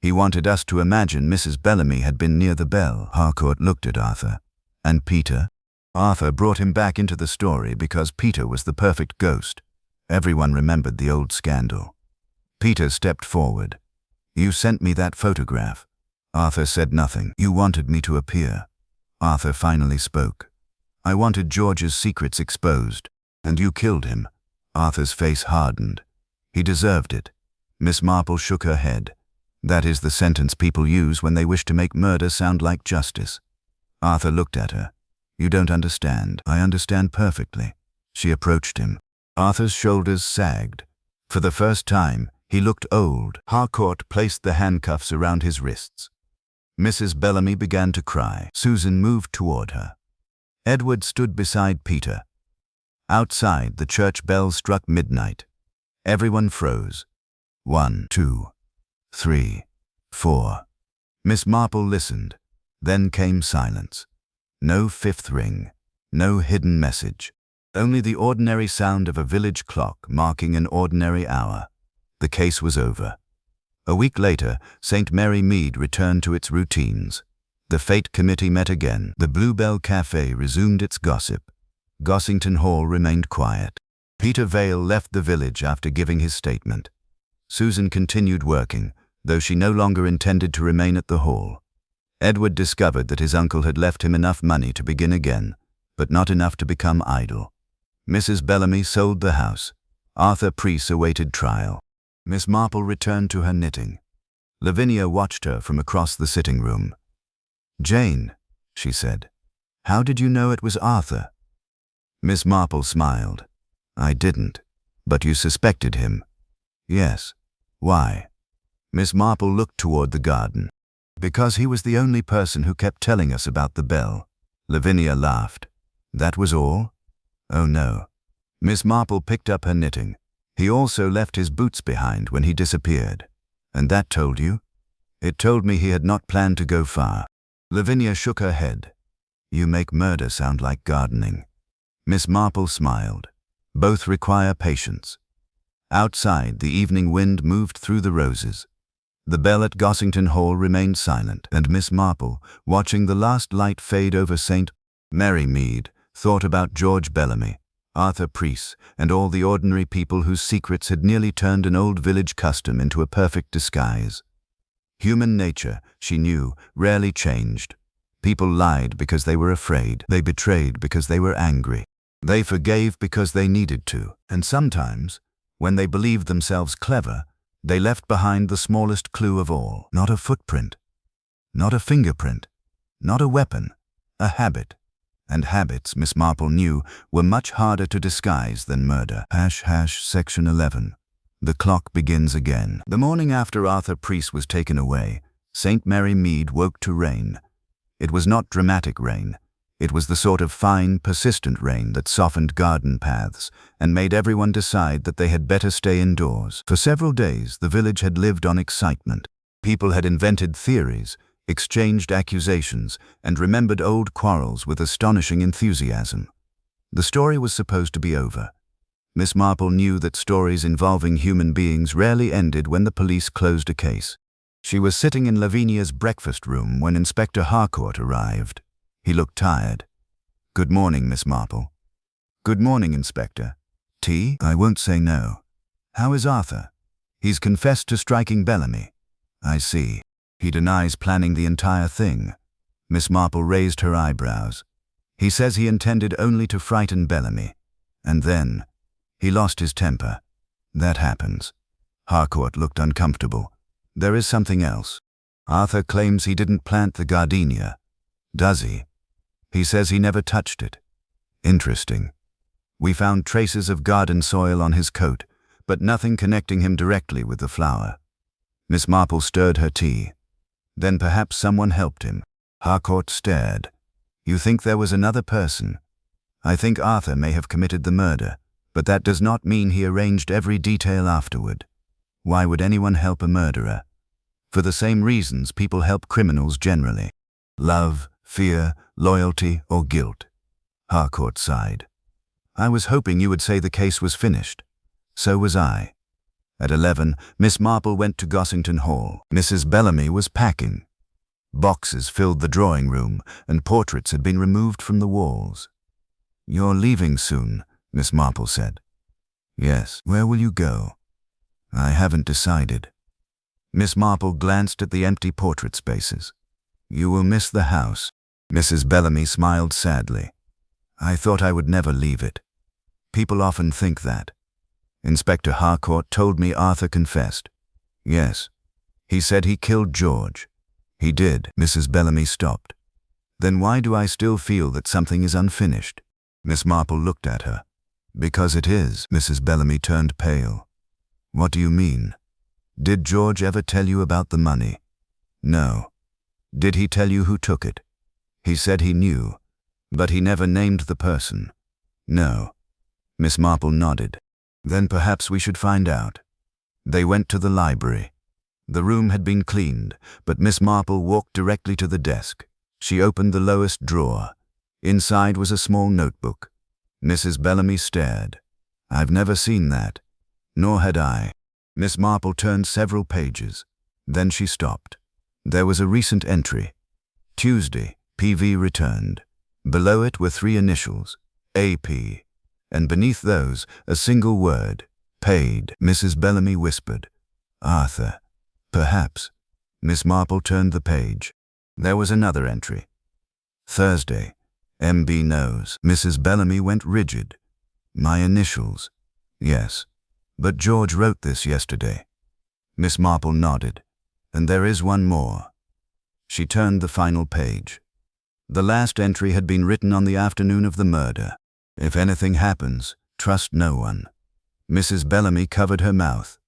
He wanted us to imagine Mrs. Bellamy had been near the bell. Harcourt looked at Arthur. And Peter? Arthur brought him back into the story because Peter was the perfect ghost. Everyone remembered the old scandal. Peter stepped forward. You sent me that photograph. Arthur said nothing. You wanted me to appear. Arthur finally spoke. I wanted George's secrets exposed. And you killed him. Arthur's face hardened. He deserved it. Miss Marple shook her head. That is the sentence people use when they wish to make murder sound like justice. Arthur looked at her. You don't understand. I understand perfectly. She approached him. Arthur's shoulders sagged. For the first time, he looked old. Harcourt placed the handcuffs around his wrists. Mrs. Bellamy began to cry. Susan moved toward her. Edward stood beside Peter. Outside, the church bell struck midnight. Everyone froze. 1, 2, 3, 4. Miss Marple listened. Then came silence. No 5th ring. No hidden message. Only the ordinary sound of a village clock marking an ordinary hour. The case was over. A week later, St. Mary Mead returned to its routines. The Fate Committee met again. The Bluebell Cafe resumed its gossip. Gossington Hall remained quiet. Peter Vale left the village after giving his statement. Susan continued working, though she no longer intended to remain at the hall. Edward discovered that his uncle had left him enough money to begin again, but not enough to become idle. Mrs. Bellamy sold the house. Arthur Preece awaited trial. Miss Marple returned to her knitting. Lavinia watched her from across the sitting room. Jane, she said, how did you know it was Arthur? Miss Marple smiled. I didn't. But you suspected him. Yes. Why? Miss Marple looked toward the garden. Because he was the only person who kept telling us about the bell. Lavinia laughed. That was all? Oh no. Miss Marple picked up her knitting. He also left his boots behind when he disappeared. And that told you? It told me he had not planned to go far. Lavinia shook her head. You make murder sound like gardening. Miss Marple smiled. Both require patience. Outside, the evening wind moved through the roses. The bell at Gossington Hall remained silent, and Miss Marple, watching the last light fade over St. Mary Mead, thought about George Bellamy, Arthur Preece, and all the ordinary people whose secrets had nearly turned an old village custom into a perfect disguise. Human nature, she knew, rarely changed. People lied because they were afraid. They betrayed because they were angry. They forgave because they needed to. And sometimes, when they believed themselves clever, they left behind the smallest clue of all. Not a footprint, not a fingerprint, not a weapon, a habit. And habits, Miss Marple knew, were much harder to disguise than murder. Section 11. The clock begins again. The morning after Arthur Preece was taken away, St. Mary Mead woke to rain. It was not dramatic rain. It was the sort of fine, persistent rain that softened garden paths and made everyone decide that they had better stay indoors. For several days, the village had lived on excitement. People had invented theories, exchanged accusations, and remembered old quarrels with astonishing enthusiasm. The story was supposed to be over. Miss Marple knew that stories involving human beings rarely ended when the police closed a case. She was sitting in Lavinia's breakfast room when Inspector Harcourt arrived. He looked tired. "Good morning, Miss Marple." "Good morning, Inspector. Tea?" "I won't say no." "How is Arthur?" "He's confessed to striking Bellamy." "I see. He denies planning the entire thing." Miss Marple raised her eyebrows. "He says he intended only to frighten Bellamy. And then he lost his temper. That happens." Harcourt looked uncomfortable. "There is something else. Arthur claims he didn't plant the gardenia." "Does he?" "He says he never touched it." "Interesting. We found traces of garden soil on his coat, but nothing connecting him directly with the flower." Miss Marple stirred her tea. "Then perhaps someone helped him." Harcourt stared. "You think there was another person?" "I think Arthur may have committed the murder, but that does not mean he arranged every detail afterward. Why would anyone help a murderer? For the same reasons people help criminals generally. Love, fear, loyalty, or guilt." Harcourt sighed. "I was hoping you would say the case was finished." "So was I." At 11, Miss Marple went to Gossington Hall. Mrs. Bellamy was packing. Boxes filled the drawing room, and portraits had been removed from the walls. "You're leaving soon," Miss Marple said. "Yes. Where will you go?" "I haven't decided." Miss Marple glanced at the empty portrait spaces. "You will miss the house." Mrs. Bellamy smiled sadly. "I thought I would never leave it. People often think that. Inspector Harcourt told me Arthur confessed." "Yes. He said he killed George." "He did." Mrs. Bellamy stopped. "Then why do I still feel that something is unfinished?" Miss Marple looked at her. "Because it is." Mrs. Bellamy turned pale. "What do you mean? Did George ever tell you about the money?" "No." "Did he tell you who took it?" "He said he knew, but he never named the person." "No." Miss Marple nodded. "Then perhaps we should find out." They went to the library. The room had been cleaned, but Miss Marple walked directly to the desk. She opened the lowest drawer. Inside was a small notebook. Mrs. Bellamy stared. "I've never seen that." "Nor had I." Miss Marple turned several pages. Then she stopped. There was a recent entry. "Tuesday, PV returned." Below it were 3 initials, AP, and beneath those a single word, paid. Mrs. Bellamy whispered, "Arthur." "Perhaps." Miss Marple turned the page. There was another entry. "Thursday, MB knows." Mrs. Bellamy went rigid. "My initials." "Yes. But George wrote this yesterday." Miss Marple nodded. "And there is one more." She turned the final page. The last entry had been written on the afternoon of the murder. "If anything happens, trust no one." Mrs. Bellamy covered her mouth.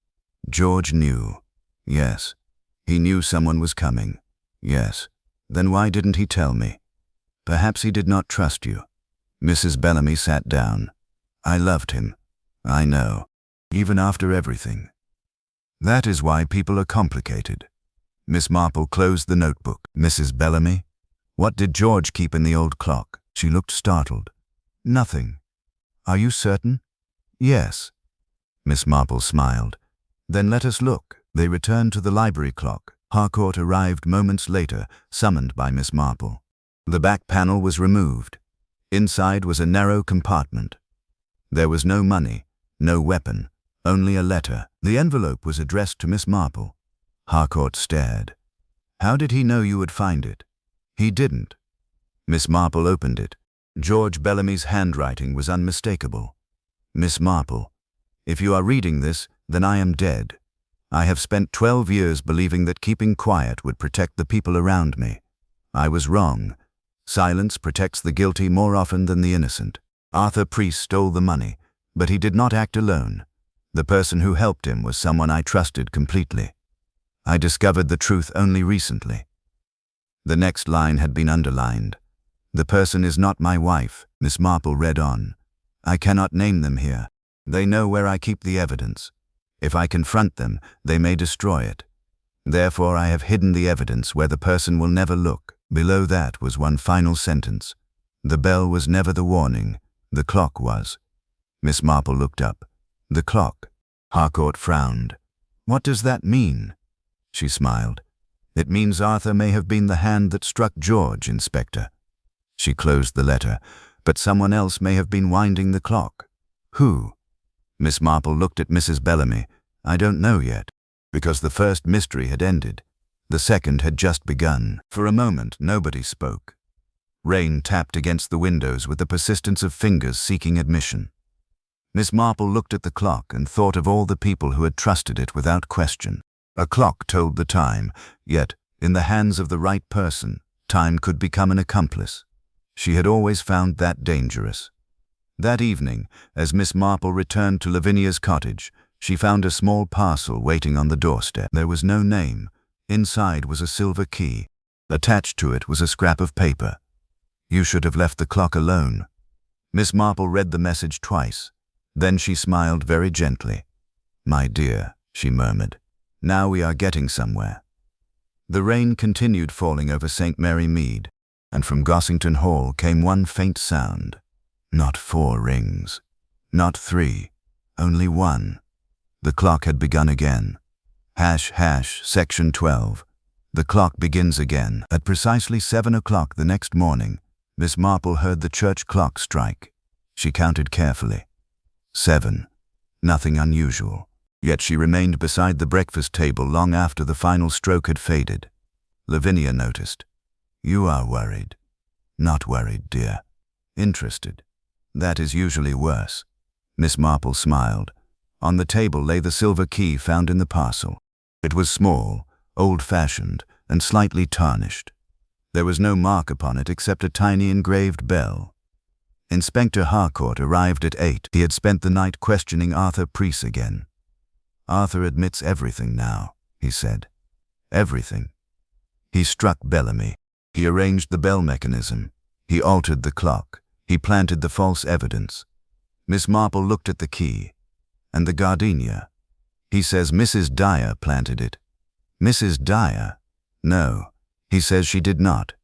"George knew." "Yes." "He knew someone was coming." "Yes." "Then why didn't he tell me?" "Perhaps he did not trust you." Mrs. Bellamy sat down. "I loved him. I know. Even after everything. That is why people are complicated." Miss Marple closed the notebook. "Mrs. Bellamy, what did George keep in the old clock?" She looked startled. "Nothing." "Are you certain?" "Yes." Miss Marple smiled. Then let us look. They returned to the library clock. Harcourt arrived moments later, summoned by Miss Marple. The back panel was removed. Inside was a narrow compartment. There was no money, no weapon, only a letter. The envelope was addressed to Miss Marple. Harcourt stared. How did he know you would find it? He didn't. Miss Marple opened it. George Bellamy's handwriting was unmistakable. Miss Marple, if you are reading this, then I am dead. I have spent 12 years believing that keeping quiet would protect the people around me. I was wrong. Silence protects the guilty more often than the innocent. Arthur Priest stole the money, but he did not act alone. The person who helped him was someone I trusted completely. I discovered the truth only recently. The next line had been underlined. The person is not my wife, Miss Marple read on. I cannot name them here. They know where I keep the evidence. If I confront them, they may destroy it. Therefore, I have hidden the evidence where the person will never look. Below that was one final sentence. The bell was never the warning. The clock was. Miss Marple looked up. The clock. Harcourt frowned. What does that mean? She smiled. It means Arthur may have been the hand that struck George, Inspector. She closed the letter. But someone else may have been winding the clock. Who? Miss Marple looked at Mrs. Bellamy. I don't know yet. Because the first mystery had ended. The second had just begun. For a moment, nobody spoke. Rain tapped against the windows with the persistence of fingers seeking admission. Miss Marple looked at the clock and thought of all the people who had trusted it without question. A clock told the time, yet, in the hands of the right person, time could become an accomplice. She had always found that dangerous. That evening, as Miss Marple returned to Lavinia's cottage, she found a small parcel waiting on the doorstep. There was no name. Inside was a silver key. Attached to it was a scrap of paper. You should have left the clock alone. Miss Marple read the message twice. Then she smiled very gently. My dear, she murmured, now we are getting somewhere. The rain continued falling over St. Mary Mead, and from Gossington Hall came one faint sound. Not 4 rings. Not 3. Only 1. The clock had begun again. # section 12. The clock begins again. At precisely 7 o'clock the next morning, Miss Marple heard the church clock strike. She counted carefully. 7. Nothing unusual. Yet she remained beside the breakfast table long after the final stroke had faded. Lavinia noticed. You are worried. Not worried, dear. Interested. That is usually worse. Miss Marple smiled. On the table lay the silver key found in the parcel. It was small, old-fashioned, and slightly tarnished. There was no mark upon it except a tiny engraved bell. Inspector Harcourt arrived at 8. He had spent the night questioning Arthur Priest again. Arthur admits everything now, he said. Everything. He struck Bellamy. He arranged the bell mechanism. He altered the clock. He planted the false evidence. Miss Marple looked at the key. And the gardenia. He says Mrs. Dyer planted it. Mrs. Dyer? No. He says she did not.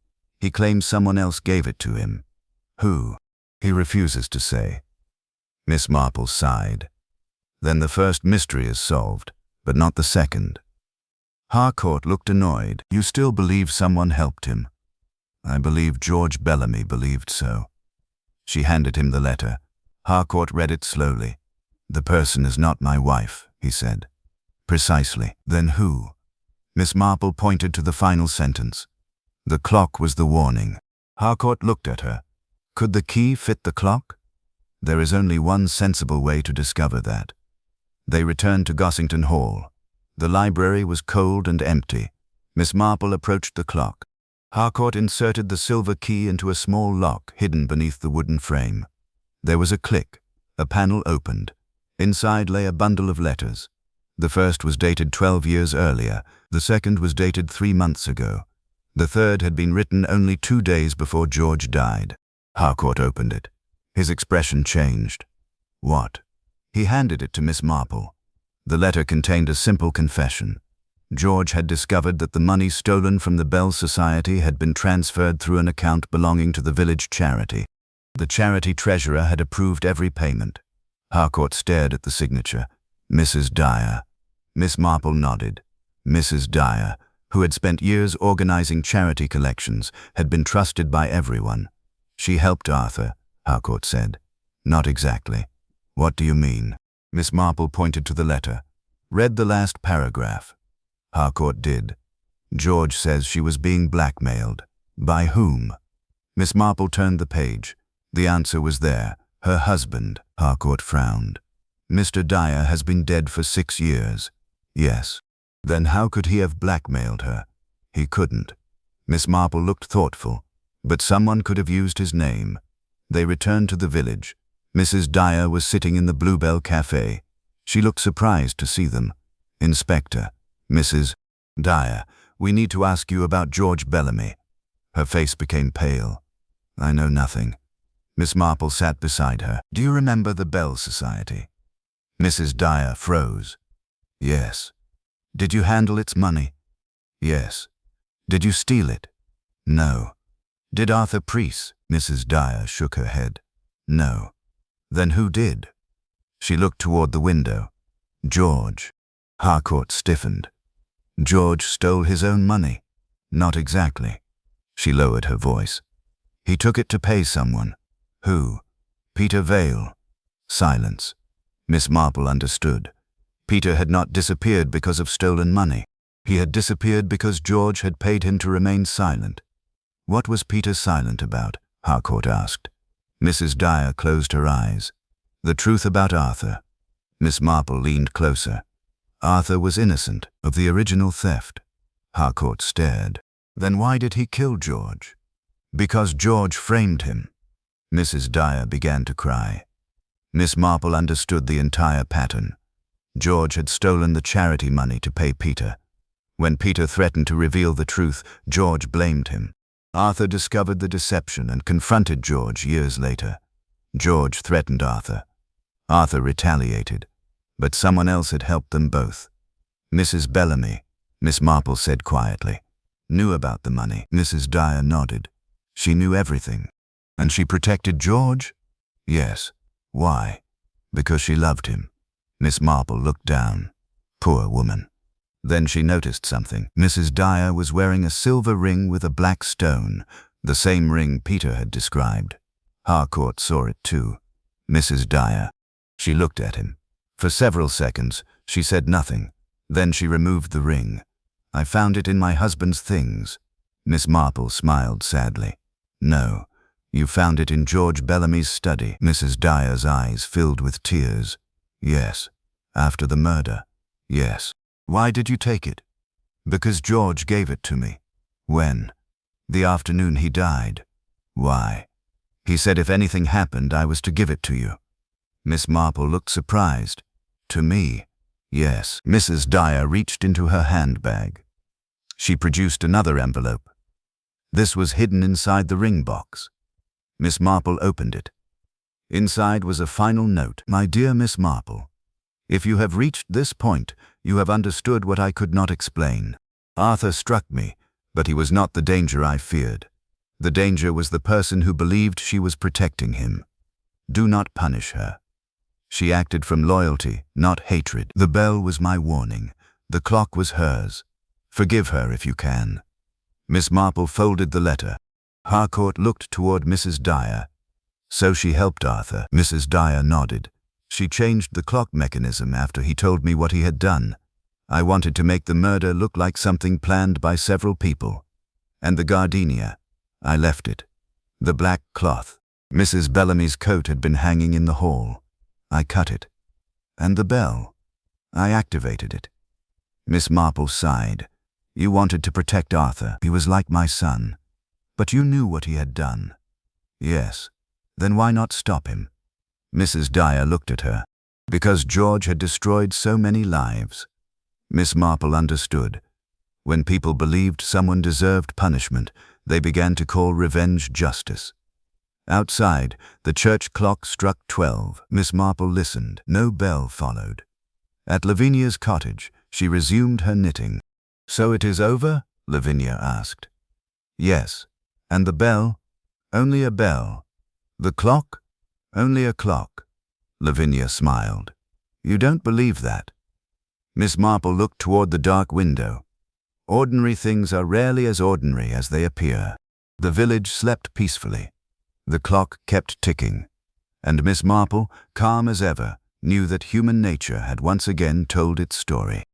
He claims someone else gave it to him. Who? He refuses to say. Miss Marple sighed. Then the first mystery is solved, but not the second. Harcourt looked annoyed. You still believe someone helped him? I believe George Bellamy believed so. She handed him the letter. Harcourt read it slowly. The person is not my wife, he said. Precisely. Then who? Miss Marple pointed to the final sentence. The clock was the warning. Harcourt looked at her. Could the key fit the clock? There is only one sensible way to discover that. They returned to Gossington Hall. The library was cold and empty. Miss Marple approached the clock. Harcourt inserted the silver key into a small lock hidden beneath the wooden frame. There was a click. A panel opened. Inside lay a bundle of letters. The first was dated 12 years earlier. The second was dated 3 months ago. The third had been written only 2 days before George died. Harcourt opened it. His expression changed. What? He handed it to Miss Marple. The letter contained a simple confession. George had discovered that the money stolen from the Bell Society had been transferred through an account belonging to the village charity. The charity treasurer had approved every payment. Harcourt stared at the signature. Mrs. Dyer. Miss Marple nodded. Mrs. Dyer, who had spent years organizing charity collections, had been trusted by everyone. She helped Arthur, Harcourt said. Not exactly. What do you mean? Miss Marple pointed to the letter. Read the last paragraph. Harcourt did. George says she was being blackmailed. By whom? Miss Marple turned the page. The answer was there. Her husband. Harcourt frowned. Mr. Dyer has been dead for 6 years. Yes. Then how could he have blackmailed her? He couldn't. Miss Marple looked thoughtful. But someone could have used his name. They returned to the village. Mrs. Dyer was sitting in the Bluebell Cafe. She looked surprised to see them. Inspector. Mrs. Dyer, we need to ask you about George Bellamy. Her face became pale. I know nothing. Miss Marple sat beside her. Do you remember the Bell Society? Mrs. Dyer froze. Yes. Did you handle its money? Yes. Did you steal it? No. Did Arthur Preece? Mrs. Dyer shook her head. No. Then who did? She looked toward the window. George. Harcourt stiffened. George stole his own money. Not exactly. She lowered her voice. He took it to pay someone. Who? Peter Vale. Silence. Miss Marple understood. Peter had not disappeared because of stolen money. He had disappeared because George had paid him to remain silent. What was Peter silent about? Harcourt asked. Mrs. Dyer closed her eyes. The truth about Arthur. Miss Marple leaned closer. Arthur was innocent of the original theft. Harcourt stared. Then why did he kill George? Because George framed him. Mrs. Dyer began to cry. Miss Marple understood the entire pattern. George had stolen the charity money to pay Peter. When Peter threatened to reveal the truth, George blamed him. Arthur discovered the deception and confronted George years later. George threatened Arthur. Arthur retaliated, but someone else had helped them both. Mrs. Bellamy, Miss Marple said quietly, knew about the money. Mrs. Dyer nodded. She knew everything. And she protected George? Yes. Why? Because she loved him. Miss Marple looked down. Poor woman. Then she noticed something. Mrs. Dyer was wearing a silver ring with a black stone, the same ring Peter had described. Harcourt saw it too. Mrs. Dyer. She looked at him. For several seconds, she said nothing. Then she removed the ring. I found it in my husband's things. Miss Marple smiled sadly. No, you found it in George Bellamy's study. Mrs. Dyer's eyes filled with tears. Yes. After the murder. Yes. Why did you take it? Because George gave it to me. When? The afternoon he died. Why? He said if anything happened, I was to give it to you. Miss Marple looked surprised. To me? Yes. Mrs. Dyer reached into her handbag. She produced another envelope. This was hidden inside the ring box. Miss Marple opened it. Inside was a final note. My dear Miss Marple, if you have reached this point, you have understood what I could not explain. Arthur struck me, but he was not the danger I feared. The danger was the person who believed she was protecting him. Do not punish her. She acted from loyalty, not hatred. The bell was my warning. The clock was hers. Forgive her if you can. Miss Marple folded the letter. Harcourt looked toward Mrs. Dyer. So she helped Arthur. Mrs. Dyer nodded. She changed the clock mechanism after he told me what he had done. I wanted to make the murder look like something planned by several people. And the gardenia. I left it. The black cloth. Mrs. Bellamy's coat had been hanging in the hall. I cut it. And the bell. I activated it. Miss Marple sighed. You wanted to protect Arthur. He was like my son. But you knew what he had done. Yes. Then why not stop him? Mrs. Dyer looked at her. Because George had destroyed so many lives. Miss Marple understood. When people believed someone deserved punishment, they began to call revenge justice. Outside, the church clock struck 12. Miss Marple listened. No bell followed. At Lavinia's cottage, she resumed her knitting. So it is over? Lavinia asked. Yes. And the bell? Only a bell. The clock? Only a clock. Lavinia smiled. You don't believe that? Miss Marple looked toward the dark window. Ordinary things are rarely as ordinary as they appear. The village slept peacefully. The clock kept ticking. And Miss Marple, calm as ever, knew that human nature had once again told its story.